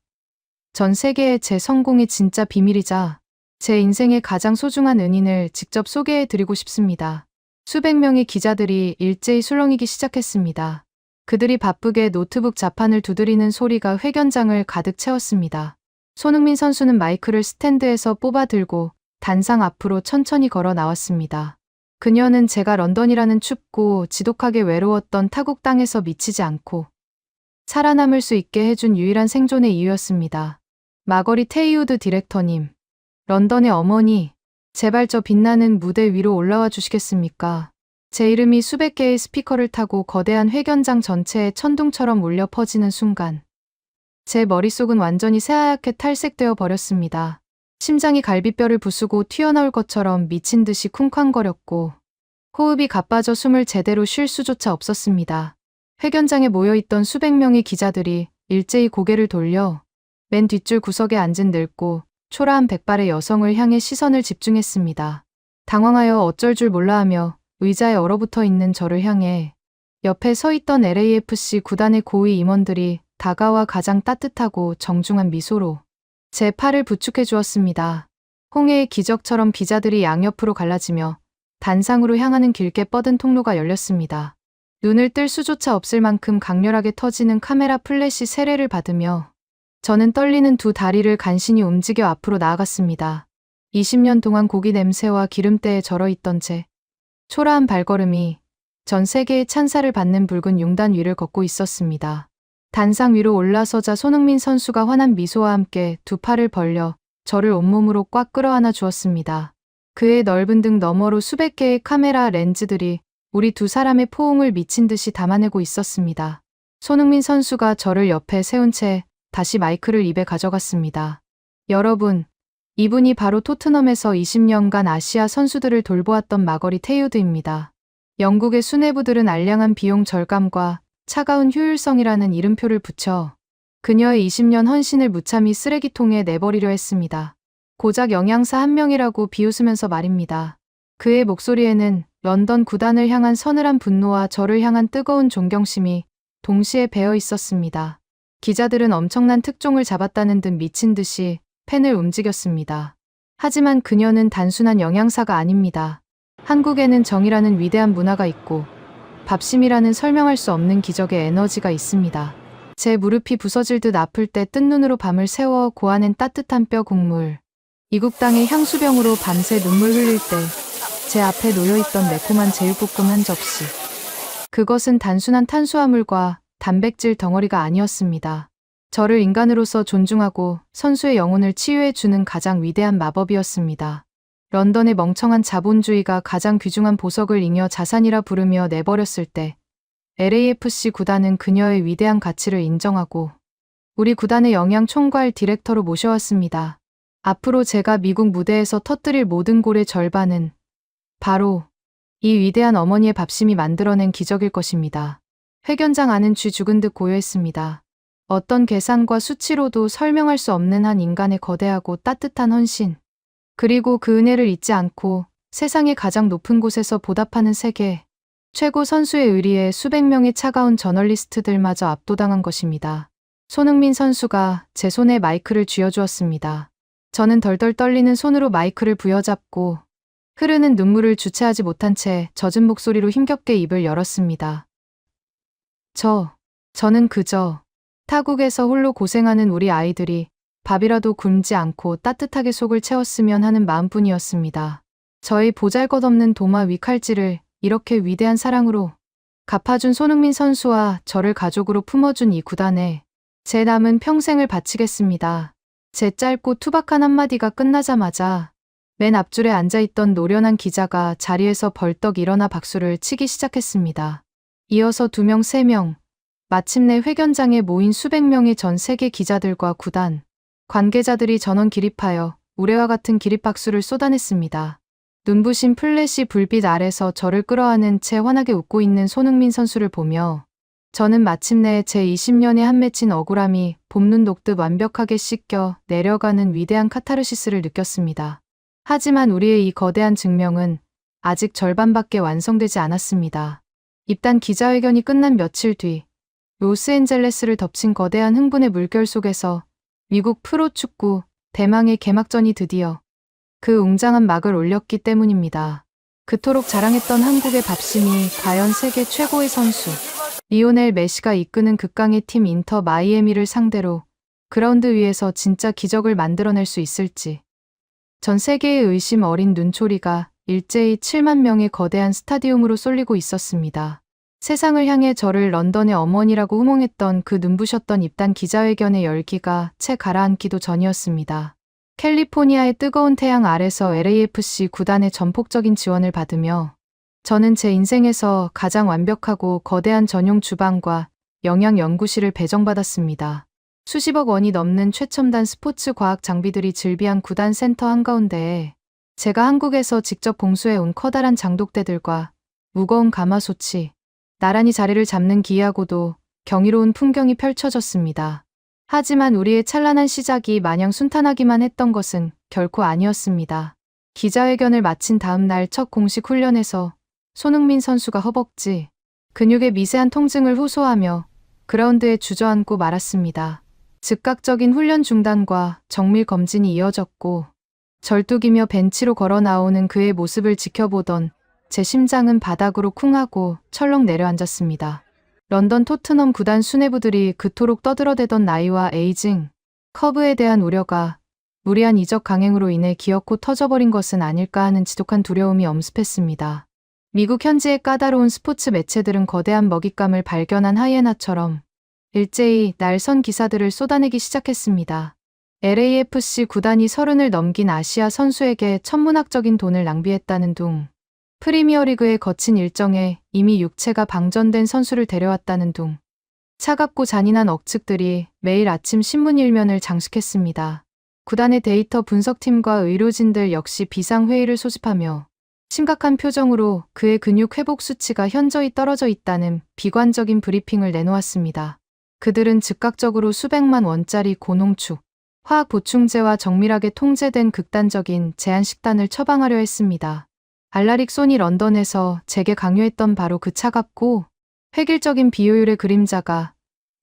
전 세계에 제 성공의 진짜 비밀이자 제 인생의 가장 소중한 은인을 직접 소개해 드리고 싶습니다. 수백 명의 기자들이 일제히 술렁이기 시작했습니다. 그들이 바쁘게 노트북 자판을 두드리는 소리가 회견장을 가득 채웠습니다. 손흥민 선수는 마이크를 스탠드에서 뽑아 들고 단상 앞으로 천천히 걸어 나왔습니다. 그녀는 제가 런던이라는 춥고 지독하게 외로웠던 타국 땅에서 미치지 않고 살아남을 수 있게 해준 유일한 생존의 이유였습니다. 마거리 테이우드 디렉터님, 런던의 어머니, 제발 저 빛나는 무대 위로 올라와 주시겠습니까? 제 이름이 수백 개의 스피커를 타고 거대한 회견장 전체에 천둥처럼 울려 퍼지는 순간 제 머릿속은 완전히 새하얗게 탈색되어 버렸습니다. 심장이 갈비뼈를 부수고 튀어나올 것처럼 미친 듯이 쿵쾅거렸고 호흡이 가빠져 숨을 제대로 쉴 수조차 없었습니다. 회견장에 모여있던 수백 명의 기자들이 일제히 고개를 돌려 맨 뒷줄 구석에 앉은 늙고 초라한 백발의 여성을 향해 시선을 집중했습니다. 당황하여 어쩔 줄 몰라 하며 의자에 얼어붙어 있는 저를 향해 옆에 서 있던 LAFC 구단의 고위 임원들이 다가와 가장 따뜻하고 정중한 미소로 제 팔을 부축해 주었습니다. 홍해의 기적처럼 기자들이 양옆으로 갈라지며 단상으로 향하는 길게 뻗은 통로가 열렸습니다. 눈을 뜰 수조차 없을 만큼 강렬하게 터지는 카메라 플래시 세례를 받으며 저는 떨리는 두 다리를 간신히 움직여 앞으로 나아갔습니다. 20년 동안 고기 냄새와 기름때에 절어있던 제 초라한 발걸음이 전 세계의 찬사를 받는 붉은 용단 위를 걷고 있었습니다. 단상 위로 올라서자 손흥민 선수가 환한 미소와 함께 두 팔을 벌려 저를 온몸으로 꽉 끌어안아 주었습니다. 그의 넓은 등 너머로 수백 개의 카메라 렌즈들이 우리 두 사람의 포옹을 미친 듯이 담아내고 있었습니다. 손흥민 선수가 저를 옆에 세운 채 다시 마이크를 입에 가져갔습니다. 여러분, 이분이 바로 토트넘에서 20년간 아시아 선수들을 돌보았던 마거리 테유드입니다. 영국의 수뇌부들은 알량한 비용 절감과 차가운 효율성이라는 이름표를 붙여 그녀의 20년 헌신을 무참히 쓰레기통에 내버리려 했습니다. 고작 영양사 한 명이라고 비웃으면서 말입니다. 그의 목소리에는 런던 구단을 향한 서늘한 분노와 저를 향한 뜨거운 존경심이 동시에 배어 있었습니다. 기자들은 엄청난 특종을 잡았다는 듯 미친 듯이 펜을 움직였습니다. 하지만 그녀는 단순한 영양사가 아닙니다. 한국에는 정이라는 위대한 문화가 있고 밥심이라는 설명할 수 없는 기적의 에너지가 있습니다. 제 무릎이 부서질 듯 아플 때 뜬 눈으로 밤을 새워 고아낸 따뜻한 뼈 국물, 이국 땅의 향수병으로 밤새 눈물 흘릴 때 제 앞에 놓여있던 매콤한 제육볶음 한 접시. 그것은 단순한 탄수화물과 단백질 덩어리가 아니었습니다. 저를 인간으로서 존중하고 선수의 영혼을 치유해주는 가장 위대한 마법이었습니다. 런던의 멍청한 자본주의가 가장 귀중한 보석을 잉여 자산이라 부르며 내버렸을 때 LAFC 구단은 그녀의 위대한 가치를 인정하고 우리 구단의 영양 총괄 디렉터로 모셔왔습니다. 앞으로 제가 미국 무대에서 터뜨릴 모든 골의 절반은 바로 이 위대한 어머니의 밥심이 만들어낸 기적일 것입니다. 회견장 안은 쥐 죽은 듯 고요했습니다. 어떤 계산과 수치로도 설명할 수 없는 한 인간의 거대하고 따뜻한 헌신, 그리고 그 은혜를 잊지 않고 세상의 가장 높은 곳에서 보답하는 세계 최고 선수의 의리에 수백 명의 차가운 저널리스트들마저 압도당한 것입니다. 손흥민 선수가 제 손에 마이크를 쥐어주었습니다. 저는 덜덜 떨리는 손으로 마이크를 부여잡고 흐르는 눈물을 주체하지 못한 채 젖은 목소리로 힘겹게 입을 열었습니다. 저는 그저 타국에서 홀로 고생하는 우리 아이들이 밥이라도 굶지 않고 따뜻하게 속을 채웠으면 하는 마음뿐이었습니다. 저의 보잘것없는 도마 위 칼질을 이렇게 위대한 사랑으로 갚아준 손흥민 선수와 저를 가족으로 품어준 이 구단에 제 남은 평생을 바치겠습니다. 제 짧고 투박한 한마디가 끝나자마자 맨 앞줄에 앉아있던 노련한 기자가 자리에서 벌떡 일어나 박수를 치기 시작했습니다. 이어서 2명, 3명, 마침내 회견장에 모인 수백 명의 전 세계 기자들과 구단 관계자들이 전원 기립하여 우레와 같은 기립박수를 쏟아냈습니다. 눈부신 플래시 불빛 아래서 저를 끌어안은 채 환하게 웃고 있는 손흥민 선수를 보며 저는 마침내 제 20년의 한 맺힌 억울함이 봄눈 녹듯 완벽하게 씻겨 내려가는 위대한 카타르시스를 느꼈습니다. 하지만 우리의 이 거대한 증명은 아직 절반밖에 완성되지 않았습니다. 입단 기자회견이 끝난 며칠 뒤 로스앤젤레스를 덮친 거대한 흥분의 물결 속에서 미국 프로축구 대망의 개막전이 드디어 그 웅장한 막을 올렸기 때문입니다. 그토록 자랑했던 한국의 밥심이 과연 세계 최고의 선수 리오넬 메시가 이끄는 극강의 팀 인터 마이애미를 상대로 그라운드 위에서 진짜 기적을 만들어낼 수 있을지. 전 세계의 의심 어린 눈초리가 일제히 7만 명의 거대한 스타디움으로 쏠리고 있었습니다. 세상을 향해 저를 런던의 어머니라고 호몽했던 그 눈부셨던 입단 기자회견의 열기가 채 가라앉기도 전이었습니다. 캘리포니아의 뜨거운 태양 아래서 LAFC 구단의 전폭적인 지원을 받으며 저는 제 인생에서 가장 완벽하고 거대한 전용 주방과 영양 연구실을 배정받았습니다. 수십억 원이 넘는 최첨단 스포츠 과학 장비들이 즐비한 구단 센터 한가운데에 제가 한국에서 직접 공수해온 커다란 장독대들과 무거운 가마솥이 나란히 자리를 잡는 기이하고도 경이로운 풍경이 펼쳐졌습니다. 하지만 우리의 찬란한 시작이 마냥 순탄하기만 했던 것은 결코 아니었습니다. 기자회견을 마친 다음 날 첫 공식 훈련에서 손흥민 선수가 허벅지, 근육의 미세한 통증을 호소하며 그라운드에 주저앉고 말았습니다. 즉각적인 훈련 중단과 정밀 검진이 이어졌고 절뚝이며 벤치로 걸어 나오는 그의 모습을 지켜보던 제 심장은 바닥으로 쿵하고 철렁 내려앉았습니다. 런던 토트넘 구단 수뇌부들이 그토록 떠들어대던 나이와 에이징 커브에 대한 우려가 무리한 이적 강행으로 인해 기어코 터져버린 것은 아닐까 하는 지독한 두려움이 엄습했습니다. 미국 현지의 까다로운 스포츠 매체들은 거대한 먹잇감을 발견한 하이에나처럼 일제히 날선 기사들을 쏟아내기 시작했습니다. LAFC 구단이 30을 넘긴 아시아 선수에게 천문학적인 돈을 낭비했다는 둥, 프리미어리그의 거친 일정에 이미 육체가 방전된 선수를 데려왔다는 둥, 차갑고 잔인한 억측들이 매일 아침 신문 일면을 장식했습니다. 구단의 데이터 분석팀과 의료진들 역시 비상회의를 소집하며 심각한 표정으로 그의 근육 회복 수치가 현저히 떨어져 있다는 비관적인 브리핑을 내놓았습니다. 그들은 즉각적으로 수백만 원짜리 고농축, 화학 보충제와 정밀하게 통제된 극단적인 제한 식단을 처방하려 했습니다. 알라릭 손이 런던에서 제게 강요했던 바로 그 차갑고 획일적인 비효율의 그림자가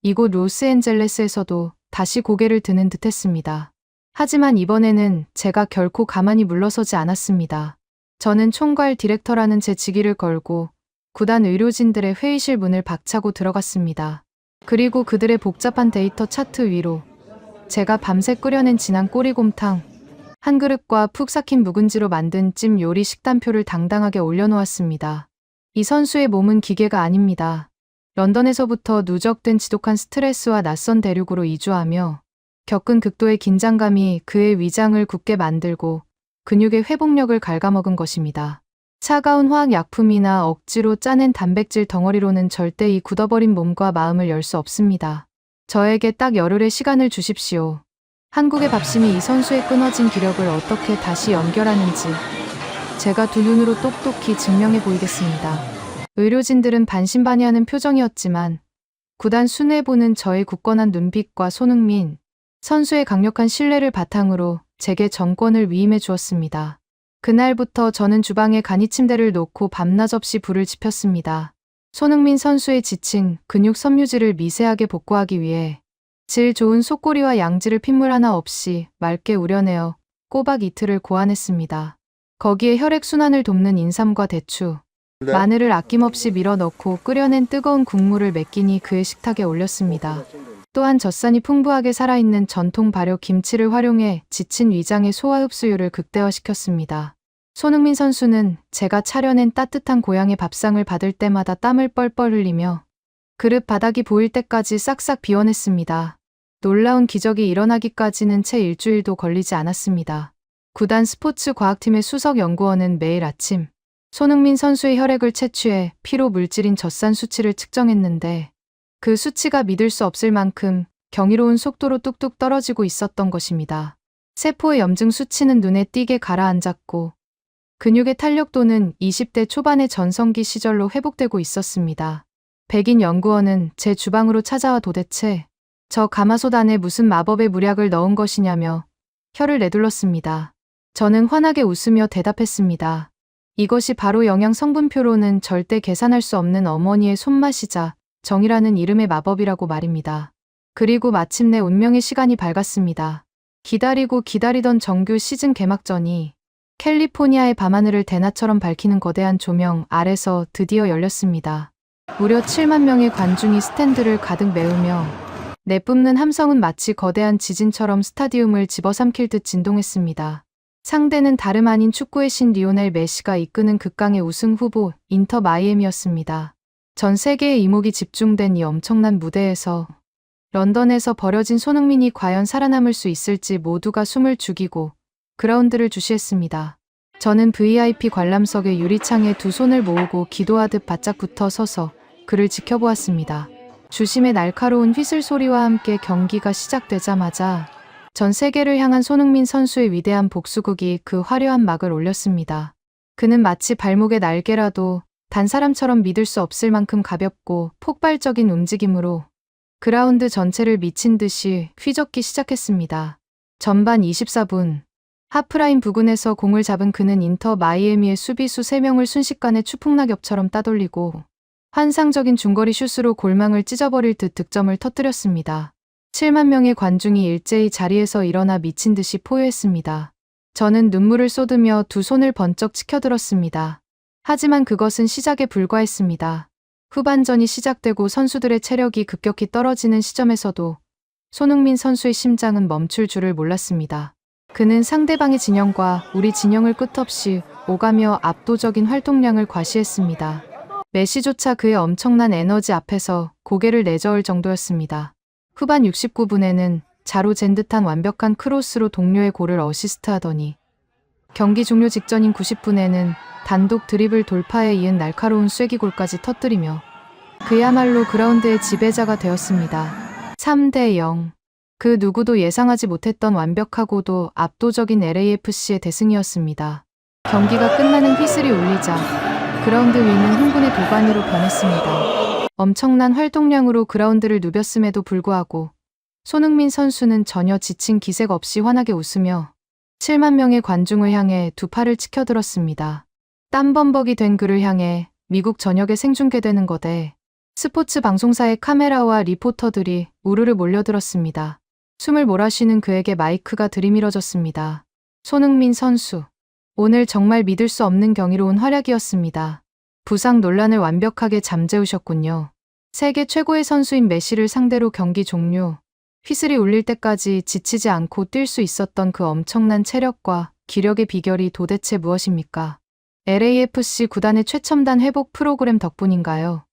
이곳 로스앤젤레스에서도 다시 고개를 드는 듯했습니다. 하지만 이번에는 제가 결코 가만히 물러서지 않았습니다. 저는 총괄 디렉터라는 제 직위를 걸고 구단 의료진들의 회의실 문을 박차고 들어갔습니다. 그리고 그들의 복잡한 데이터 차트 위로 제가 밤새 끓여낸 진한 꼬리곰탕 한 그릇과 푹 삭힌 묵은지로 만든 찜 요리 식단표를 당당하게 올려놓았습니다. 이 선수의 몸은 기계가 아닙니다. 런던에서부터 누적된 지독한 스트레스와 낯선 대륙으로 이주하며 겪은 극도의 긴장감이 그의 위장을 굳게 만들고 근육의 회복력을 갉아먹은 것입니다. 차가운 화학약품이나 억지로 짜낸 단백질 덩어리로는 절대 이 굳어버린 몸과 마음을 열 수 없습니다. 저에게 딱 열흘의 시간을 주십시오. 한국의 밥심이 이 선수의 끊어진 기력을 어떻게 다시 연결하는지 제가 두 눈으로 똑똑히 증명해 보이겠습니다. 의료진들은 반신반의하는 표정이었지만 구단 수뇌부는 저의 굳건한 눈빛과 손흥민 선수의 강력한 신뢰를 바탕으로 제게 정권을 위임해 주었습니다. 그날부터 저는 주방에 간이 침대를 놓고 밤낮 없이 불을 지폈습니다. 손흥민 선수의 지친 근육 섬유질을 미세하게 복구하기 위해 질 좋은 속꼬리와 양지를 핏물 하나 없이 맑게 우려내어 꼬박 이틀을 고안했습니다. 거기에 혈액순환을 돕는 인삼과 대추, 마늘을 아낌없이 밀어 넣고 끓여낸 뜨거운 국물을 몇 끼니 그의 식탁에 올렸습니다. 또한 젖산이 풍부하게 살아있는 전통 발효 김치를 활용해 지친 위장의 소화 흡수율을 극대화시켰습니다. 손흥민 선수는 제가 차려낸 따뜻한 고향의 밥상을 받을 때마다 땀을 뻘뻘 흘리며 그릇 바닥이 보일 때까지 싹싹 비워냈습니다. 놀라운 기적이 일어나기까지는 채 일주일도 걸리지 않았습니다. 구단 스포츠 과학팀의 수석 연구원은 매일 아침 손흥민 선수의 혈액을 채취해 피로 물질인 젖산 수치를 측정했는데 그 수치가 믿을 수 없을 만큼 경이로운 속도로 뚝뚝 떨어지고 있었던 것입니다. 세포의 염증 수치는 눈에 띄게 가라앉았고 근육의 탄력도는 20대 초반의 전성기 시절로 회복되고 있었습니다. 백인 연구원은 제 주방으로 찾아와 도대체 저 가마솥 안에 무슨 마법의 물약을 넣은 것이냐며 혀를 내둘렀습니다. 저는 환하게 웃으며 대답했습니다. 이것이 바로 영양 성분표로는 절대 계산할 수 없는 어머니의 손맛이자 정이라는 이름의 마법이라고 말입니다. 그리고 마침내 운명의 시간이 밝았습니다. 기다리고 기다리던 정규 시즌 개막전이 캘리포니아의 밤하늘을 대낮처럼 밝히는 거대한 조명 아래서 드디어 열렸습니다. 무려 7만 명의 관중이 스탠드를 가득 메우며 내뿜는 함성은 마치 거대한 지진처럼 스타디움을 집어삼킬 듯 진동했습니다. 상대는 다름 아닌 축구의 신 리오넬 메시가 이끄는 극강의 우승 후보 인터 마이애미였습니다. 전 세계의 이목이 집중된 이 엄청난 무대에서 런던에서 버려진 손흥민이 과연 살아남을 수 있을지 모두가 숨을 죽이고 그라운드를 주시했습니다. 저는 VIP 관람석의 유리창에 두 손을 모으고 기도하듯 바짝 붙어 서서 그를 지켜보았습니다. 주심의 날카로운 휘슬 소리와 함께 경기가 시작되자마자 전 세계를 향한 손흥민 선수의 위대한 복수극이 그 화려한 막을 올렸습니다. 그는 마치 발목의 날개라도 단 사람처럼 믿을 수 없을 만큼 가볍고 폭발적인 움직임으로 그라운드 전체를 미친 듯이 휘젓기 시작했습니다. 전반 24분. 하프라인 부근에서 공을 잡은 그는 인터 마이애미의 수비수 3명을 순식간에 추풍낙엽처럼 따돌리고 환상적인 중거리 슛으로 골망을 찢어버릴 듯 득점을 터뜨렸습니다. 7만 명의 관중이 일제히 자리에서 일어나 미친 듯이 포효했습니다. 저는 눈물을 쏟으며 두 손을 번쩍 치켜들었습니다. 하지만 그것은 시작에 불과했습니다. 후반전이 시작되고 선수들의 체력이 급격히 떨어지는 시점에서도 손흥민 선수의 심장은 멈출 줄을 몰랐습니다. 그는 상대방의 진영과 우리 진영을 끝없이 오가며 압도적인 활동량을 과시했습니다. 메시조차 그의 엄청난 에너지 앞에서 고개를 내저을 정도였습니다. 후반 69분에는 자로 잰 듯한 완벽한 크로스로 동료의 골을 어시스트하더니 경기 종료 직전인 90분에는 단독 드리블 돌파에 이은 날카로운 쐐기골까지 터뜨리며 그야말로 그라운드의 지배자가 되었습니다. 3대0. 그 누구도 예상하지 못했던 완벽하고도 압도적인 LAFC의 대승이었습니다. 경기가 끝나는 휘슬이 울리자 그라운드 위는 흥분의 도가니로 변했습니다. 엄청난 활동량으로 그라운드를 누볐음에도 불구하고 손흥민 선수는 전혀 지친 기색 없이 환하게 웃으며 7만 명의 관중을 향해 두 팔을 치켜들었습니다. 땀범벅이 된 그를 향해 미국 전역에 생중계되는 거대 스포츠 방송사의 카메라와 리포터들이 우르르 몰려들었습니다. 숨을 몰아쉬는 그에게 마이크가 들이밀어졌습니다. 손흥민 선수. 오늘 정말 믿을 수 없는 경이로운 활약이었습니다. 부상 논란을 완벽하게 잠재우셨군요. 세계 최고의 선수인 메시를 상대로 경기 종료. 휘슬이 울릴 때까지 지치지 않고 뛸 수 있었던 그 엄청난 체력과 기력의 비결이 도대체 무엇입니까? LAFC 구단의 최첨단 회복 프로그램 덕분인가요?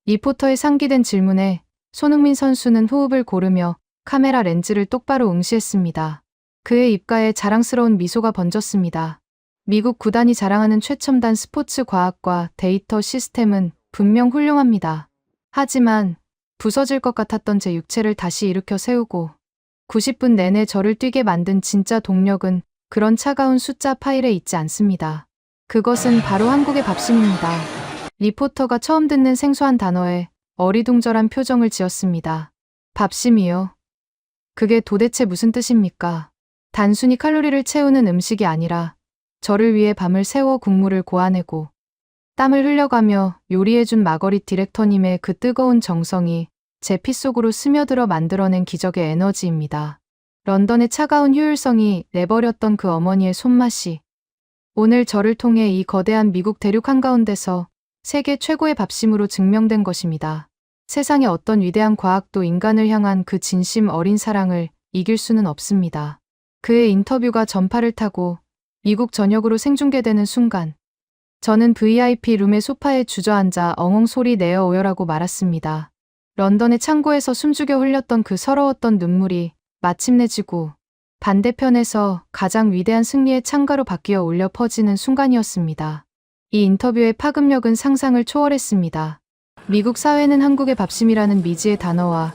리포터의 상기된 질문에 손흥민 선수는 호흡을 고르며 카메라 렌즈를 똑바로 응시했습니다. 그의 입가에 자랑스러운 미소가 번졌습니다. 미국 구단이 자랑하는 최첨단 스포츠 과학과 데이터 시스템은 분명 훌륭합니다. 하지만 부서질 것 같았던 제 육체를 다시 일으켜 세우고 90분 내내 저를 뛰게 만든 진짜 동력은 그런 차가운 숫자 파일에 있지 않습니다. 그것은 바로 한국의 밥심입니다. 리포터가 처음 듣는 생소한 단어에 어리둥절한 표정을 지었습니다. 밥심이요? 그게 도대체 무슨 뜻입니까? 단순히 칼로리를 채우는 음식이 아니라 저를 위해 밤을 새워 국물을 고아내고 땀을 흘려가며 요리해준 마거릿 디렉터님의 그 뜨거운 정성이 제 피 속으로 스며들어 만들어낸 기적의 에너지입니다. 런던의 차가운 효율성이 내버렸던 그 어머니의 손맛이 오늘 저를 통해 이 거대한 미국 대륙 한가운데서 세계 최고의 밥심으로 증명된 것입니다. 세상의 어떤 위대한 과학도 인간을 향한 그 진심 어린 사랑을 이길 수는 없습니다. 그의 인터뷰가 전파를 타고 미국 전역으로 생중계되는 순간 저는 VIP 룸의 소파에 주저앉아 엉엉 소리 내어 오열하고 말았습니다. 런던의 창고에서 숨죽여 흘렸던 그 서러웠던 눈물이 마침내 지구 반대편에서 가장 위대한 승리의 창가로 바뀌어 울려 퍼지는 순간이었습니다. 이 인터뷰의 파급력은 상상을 초월했습니다. 미국 사회는 한국의 밥심이라는 미지의 단어와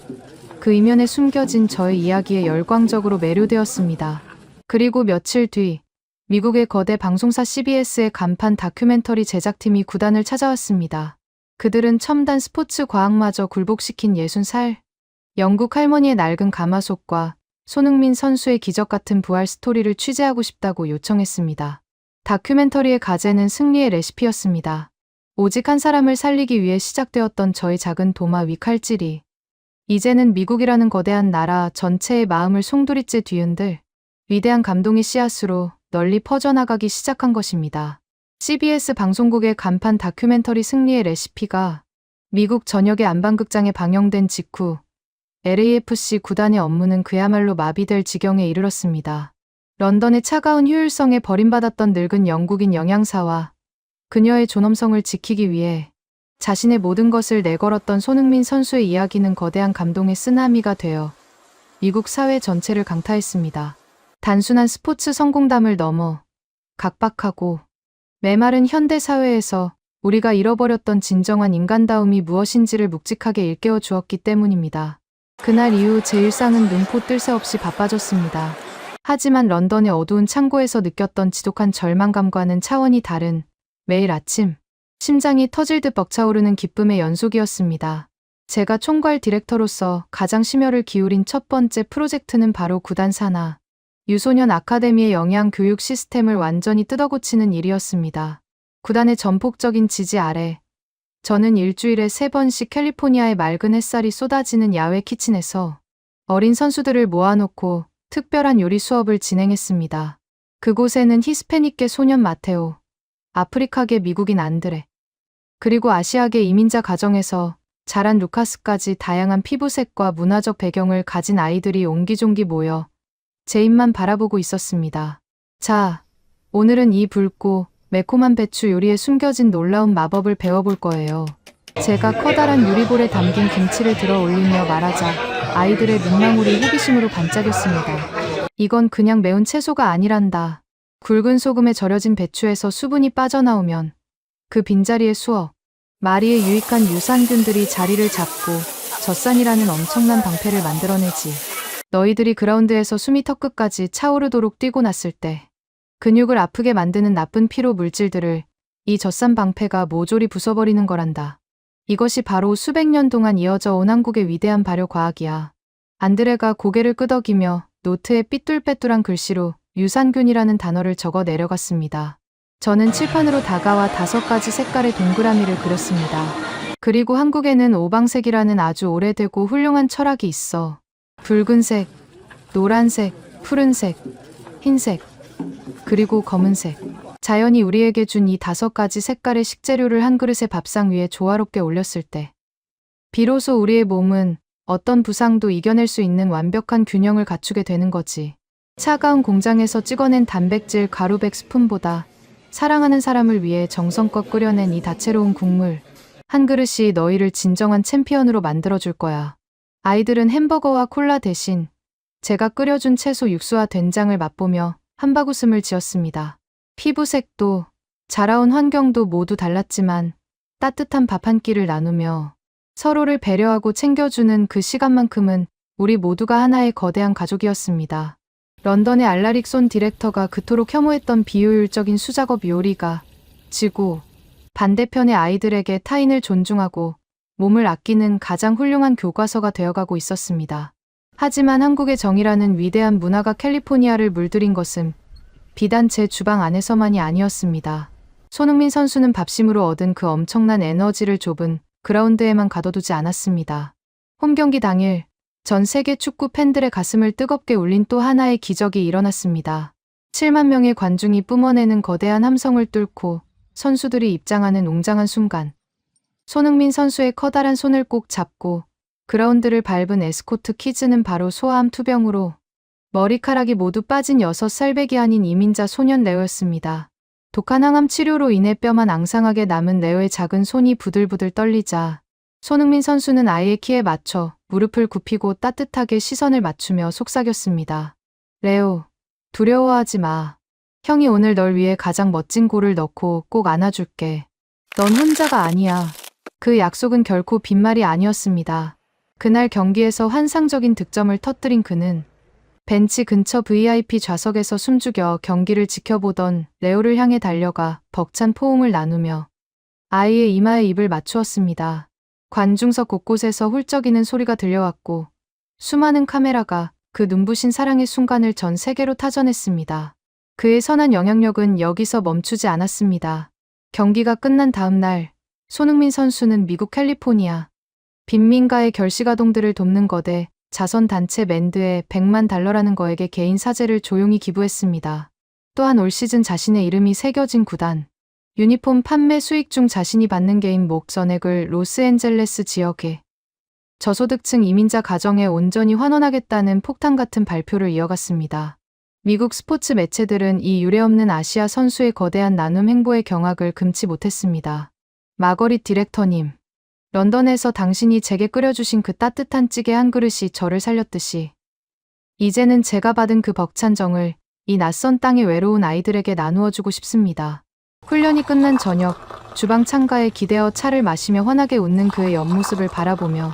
그 이면에 숨겨진 저의 이야기에 열광적으로 매료되었습니다. 그리고 며칠 뒤 미국의 거대 방송사 CBS의 간판 다큐멘터리 제작팀이 구단을 찾아왔습니다. 그들은 첨단 스포츠 과학마저 굴복시킨 60살 영국 할머니의 낡은 가마솥과 손흥민 선수의 기적 같은 부활 스토리를 취재하고 싶다고 요청했습니다. 다큐멘터리의 과제는 승리의 레시피였습니다. 오직 한 사람을 살리기 위해 시작되었던 저희 작은 도마 위 칼질이 이제는 미국이라는 거대한 나라 전체의 마음을 송두리째 뒤흔들 위대한 감동의 씨앗으로 널리 퍼져나가기 시작한 것입니다. CBS 방송국의 간판 다큐멘터리 승리의 레시피가 미국 전역의 안방극장에 방영된 직후 LAFC 구단의 업무는 그야말로 마비될 지경에 이르렀습니다. 런던의 차가운 효율성에 버림받았던 늙은 영국인 영양사와 그녀의 존엄성을 지키기 위해 자신의 모든 것을 내걸었던 손흥민 선수의 이야기는 거대한 감동의 쓰나미가 되어 미국 사회 전체를 강타했습니다. 단순한 스포츠 성공담을 넘어 각박하고 메마른 현대 사회에서 우리가 잃어버렸던 진정한 인간다움이 무엇인지를 묵직하게 일깨워 주었기 때문입니다. 그날 이후 제 일상은 눈코 뜰 새 없이 바빠졌습니다. 하지만 런던의 어두운 창고에서 느꼈던 지독한 절망감과는 차원이 다른 매일 아침 심장이 터질 듯 벅차오르는 기쁨의 연속이었습니다. 제가 총괄 디렉터로서 가장 심혈을 기울인 첫 번째 프로젝트는 바로 구단 산하 유소년 아카데미의 영양 교육 시스템을 완전히 뜯어고치는 일이었습니다. 구단의 전폭적인 지지 아래 저는 일주일에 3번씩 캘리포니아의 맑은 햇살이 쏟아지는 야외 키친에서 어린 선수들을 모아놓고 특별한 요리 수업을 진행했습니다. 그곳에는 히스패닉계 소년 마테오, 아프리카계 미국인 안드레, 그리고 아시아계 이민자 가정에서 자란 루카스까지 다양한 피부색과 문화적 배경을 가진 아이들이 옹기종기 모여 제 입만 바라보고 있었습니다. 자, 오늘은 이 붉고 매콤한 배추 요리에 숨겨진 놀라운 마법을 배워볼 거예요. 제가 커다란 유리볼에 담긴 김치를 들어 올리며 말하자 아이들의 눈망울이 호기심으로 반짝였습니다. 이건 그냥 매운 채소가 아니란다. 굵은 소금에 절여진 배추에서 수분이 빠져나오면 그 빈자리에 수억 마리의 유익한 유산균들이 자리를 잡고 젖산이라는 엄청난 방패를 만들어내지. 너희들이 그라운드에서 숨이 턱끝까지 차오르도록 뛰고 났을 때 근육을 아프게 만드는 나쁜 피로 물질들을 이 젖산 방패가 모조리 부숴버리는 거란다. 이것이 바로 수백 년 동안 이어져 온 한국의 위대한 발효과학이야. 안드레가 고개를 끄덕이며 노트에 삐뚤빼뚤한 글씨로 유산균이라는 단어를 적어 내려갔습니다. 저는 칠판으로 다가와 5가지 색깔의 동그라미를 그렸습니다. 그리고 한국에는 오방색이라는 아주 오래되고 훌륭한 철학이 있어. 붉은색, 노란색, 푸른색, 흰색, 그리고 검은색. 자연이 우리에게 준 이 5가지 색깔의 식재료를 한 그릇의 밥상 위에 조화롭게 올렸을 때 비로소 우리의 몸은 어떤 부상도 이겨낼 수 있는 완벽한 균형을 갖추게 되는 거지. 차가운 공장에서 찍어낸 단백질 가루 100스푼보다 사랑하는 사람을 위해 정성껏 끓여낸 이 다채로운 국물 한 그릇이 너희를 진정한 챔피언으로 만들어줄 거야. 아이들은 햄버거와 콜라 대신 제가 끓여준 채소 육수와 된장을 맛보며 한바구음을 지었습니다. 피부색도 자라온 환경도 모두 달랐지만 따뜻한 밥 한 끼를 나누며 서로를 배려하고 챙겨주는 그 시간만큼은 우리 모두가 하나의 거대한 가족이었습니다. 런던의 알라릭손 디렉터가 그토록 혐오했던 비효율적인 수작업 요리가 지구 반대편의 아이들에게 타인을 존중하고 몸을 아끼는 가장 훌륭한 교과서가 되어가고 있었습니다. 하지만 한국의 정이라는 위대한 문화가 캘리포니아를 물들인 것은 비단 제 주방 안에서만이 아니었습니다. 손흥민 선수는 밥심으로 얻은 그 엄청난 에너지를 좁은 그라운드에만 가둬두지 않았습니다. 홈경기 당일 전 세계 축구 팬들의 가슴을 뜨겁게 울린 또 하나의 기적이 일어났습니다. 7만 명의 관중이 뿜어내는 거대한 함성을 뚫고 선수들이 입장하는 웅장한 순간 손흥민 선수의 커다란 손을 꼭 잡고 그라운드를 밟은 에스코트 키즈는 바로 소아암 투병으로 머리카락이 모두 빠진 6살배기 아닌 이민자 소년 레오였습니다. 독한 항암 치료로 인해 뼈만 앙상하게 남은 레오의 작은 손이 부들부들 떨리자 손흥민 선수는 아이의 키에 맞춰 무릎을 굽히고 따뜻하게 시선을 맞추며 속삭였습니다. 레오, 두려워하지 마. 형이 오늘 널 위해 가장 멋진 골을 넣고 꼭 안아줄게. 넌 혼자가 아니야. 그 약속은 결코 빈말이 아니었습니다. 그날 경기에서 환상적인 득점을 터뜨린 그는 벤치 근처 VIP 좌석에서 숨죽여 경기를 지켜보던 레오를 향해 달려가 벅찬 포옹을 나누며 아이의 이마에 입을 맞추었습니다. 관중석 곳곳에서 훌쩍이는 소리가 들려왔고 수많은 카메라가 그 눈부신 사랑의 순간을 전 세계로 타전했습니다. 그의 선한 영향력은 여기서 멈추지 않았습니다. 경기가 끝난 다음 날 손흥민 선수는 미국 캘리포니아 빈민가의 결식아동들을 돕는 거대 자선단체 밴드에 $100만 거액의 개인 사재를 조용히 기부했습니다. 또한 올 시즌 자신의 이름이 새겨진 구단 유니폼 판매 수익 중 자신이 받는 개인 목 전액을 로스앤젤레스 지역의 저소득층 이민자 가정에 온전히 환원하겠다는 폭탄 같은 발표를 이어갔습니다. 미국 스포츠 매체들은 이 유례없는 아시아 선수의 거대한 나눔 행보의 경악을 금치 못했습니다. 마거릿 디렉터님, 런던에서 당신이 제게 끓여주신 그 따뜻한 찌개 한 그릇이 저를 살렸듯이 이제는 제가 받은 그 벅찬 정을 이 낯선 땅의 외로운 아이들에게 나누어주고 싶습니다. 훈련이 끝난 저녁, 주방 창가에 기대어 차를 마시며 환하게 웃는 그의 옆모습을 바라보며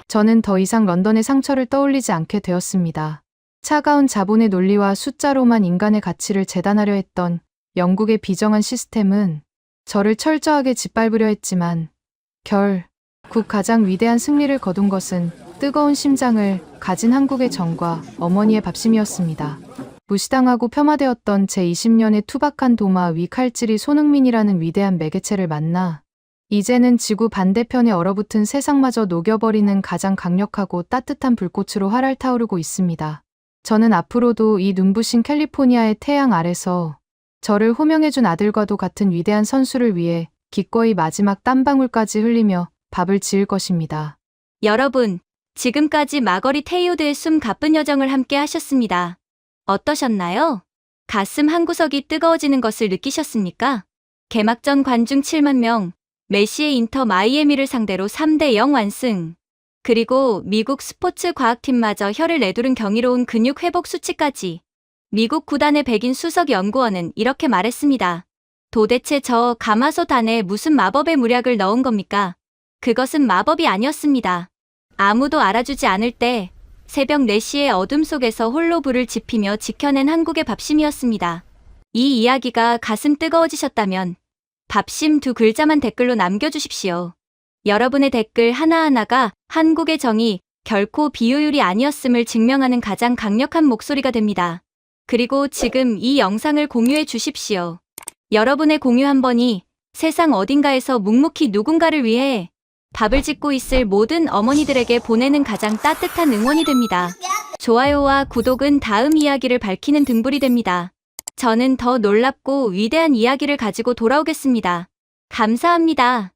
저는 더 이상 런던의 상처를 떠올리지 않게 되었습니다. 차가운 자본의 논리와 숫자로만 인간의 가치를 재단하려 했던 영국의 비정한 시스템은 저를 철저하게 짓밟으려 했지만 결국 가장 위대한 승리를 거둔 것은 뜨거운 심장을 가진 한국의 정과 어머니의 밥심이었습니다. 무시당하고 폄하되었던 제20년의 투박한 도마 위 칼질이 손흥민이라는 위대한 매개체를 만나 이제는 지구 반대편에 얼어붙은 세상마저 녹여버리는 가장 강력하고 따뜻한 불꽃으로 활활 타오르고 있습니다. 저는 앞으로도 이 눈부신 캘리포니아의 태양 아래서 저를 호명해준 아들과도 같은 위대한 선수를 위해 기꺼이 마지막 땀방울까지 흘리며 밥을 지을 것입니다. 여러분, 지금까지 마거리 테이오드의 숨 가쁜 여정을 함께 하셨습니다. 어떠셨나요? 가슴 한구석이 뜨거워지는 것을 느끼셨습니까? 개막전 관중 7만 명, 메시의 인터 마이애미를 상대로 3대0 완승. 그리고 미국 스포츠 과학팀마저 혀를 내두른 경이로운 근육 회복 수치까지. 미국 구단의 백인 수석 연구원은 이렇게 말했습니다. 도대체 저 가마솥 안에 무슨 마법의 무약을 넣은 겁니까? 그것은 마법이 아니었습니다. 아무도 알아주지 않을 때 새벽 4시의 어둠 속에서 홀로 불을 지피며 지켜낸 한국의 밥심이었습니다. 이 이야기가 가슴 뜨거워지셨다면 밥심 2글자만 댓글로 남겨주십시오. 여러분의 댓글 하나하나가 한국의 정이 결코 비효율이 아니었음을 증명하는 가장 강력한 목소리가 됩니다. 그리고 지금 이 영상을 공유해 주십시오. 여러분의 공유 한 번이 세상 어딘가에서 묵묵히 누군가를 위해 밥을 짓고 있을 모든 어머니들에게 보내는 가장 따뜻한 응원이 됩니다. 좋아요와 구독은 다음 이야기를 밝히는 등불이 됩니다. 저는 더 놀랍고 위대한 이야기를 가지고 돌아오겠습니다. 감사합니다.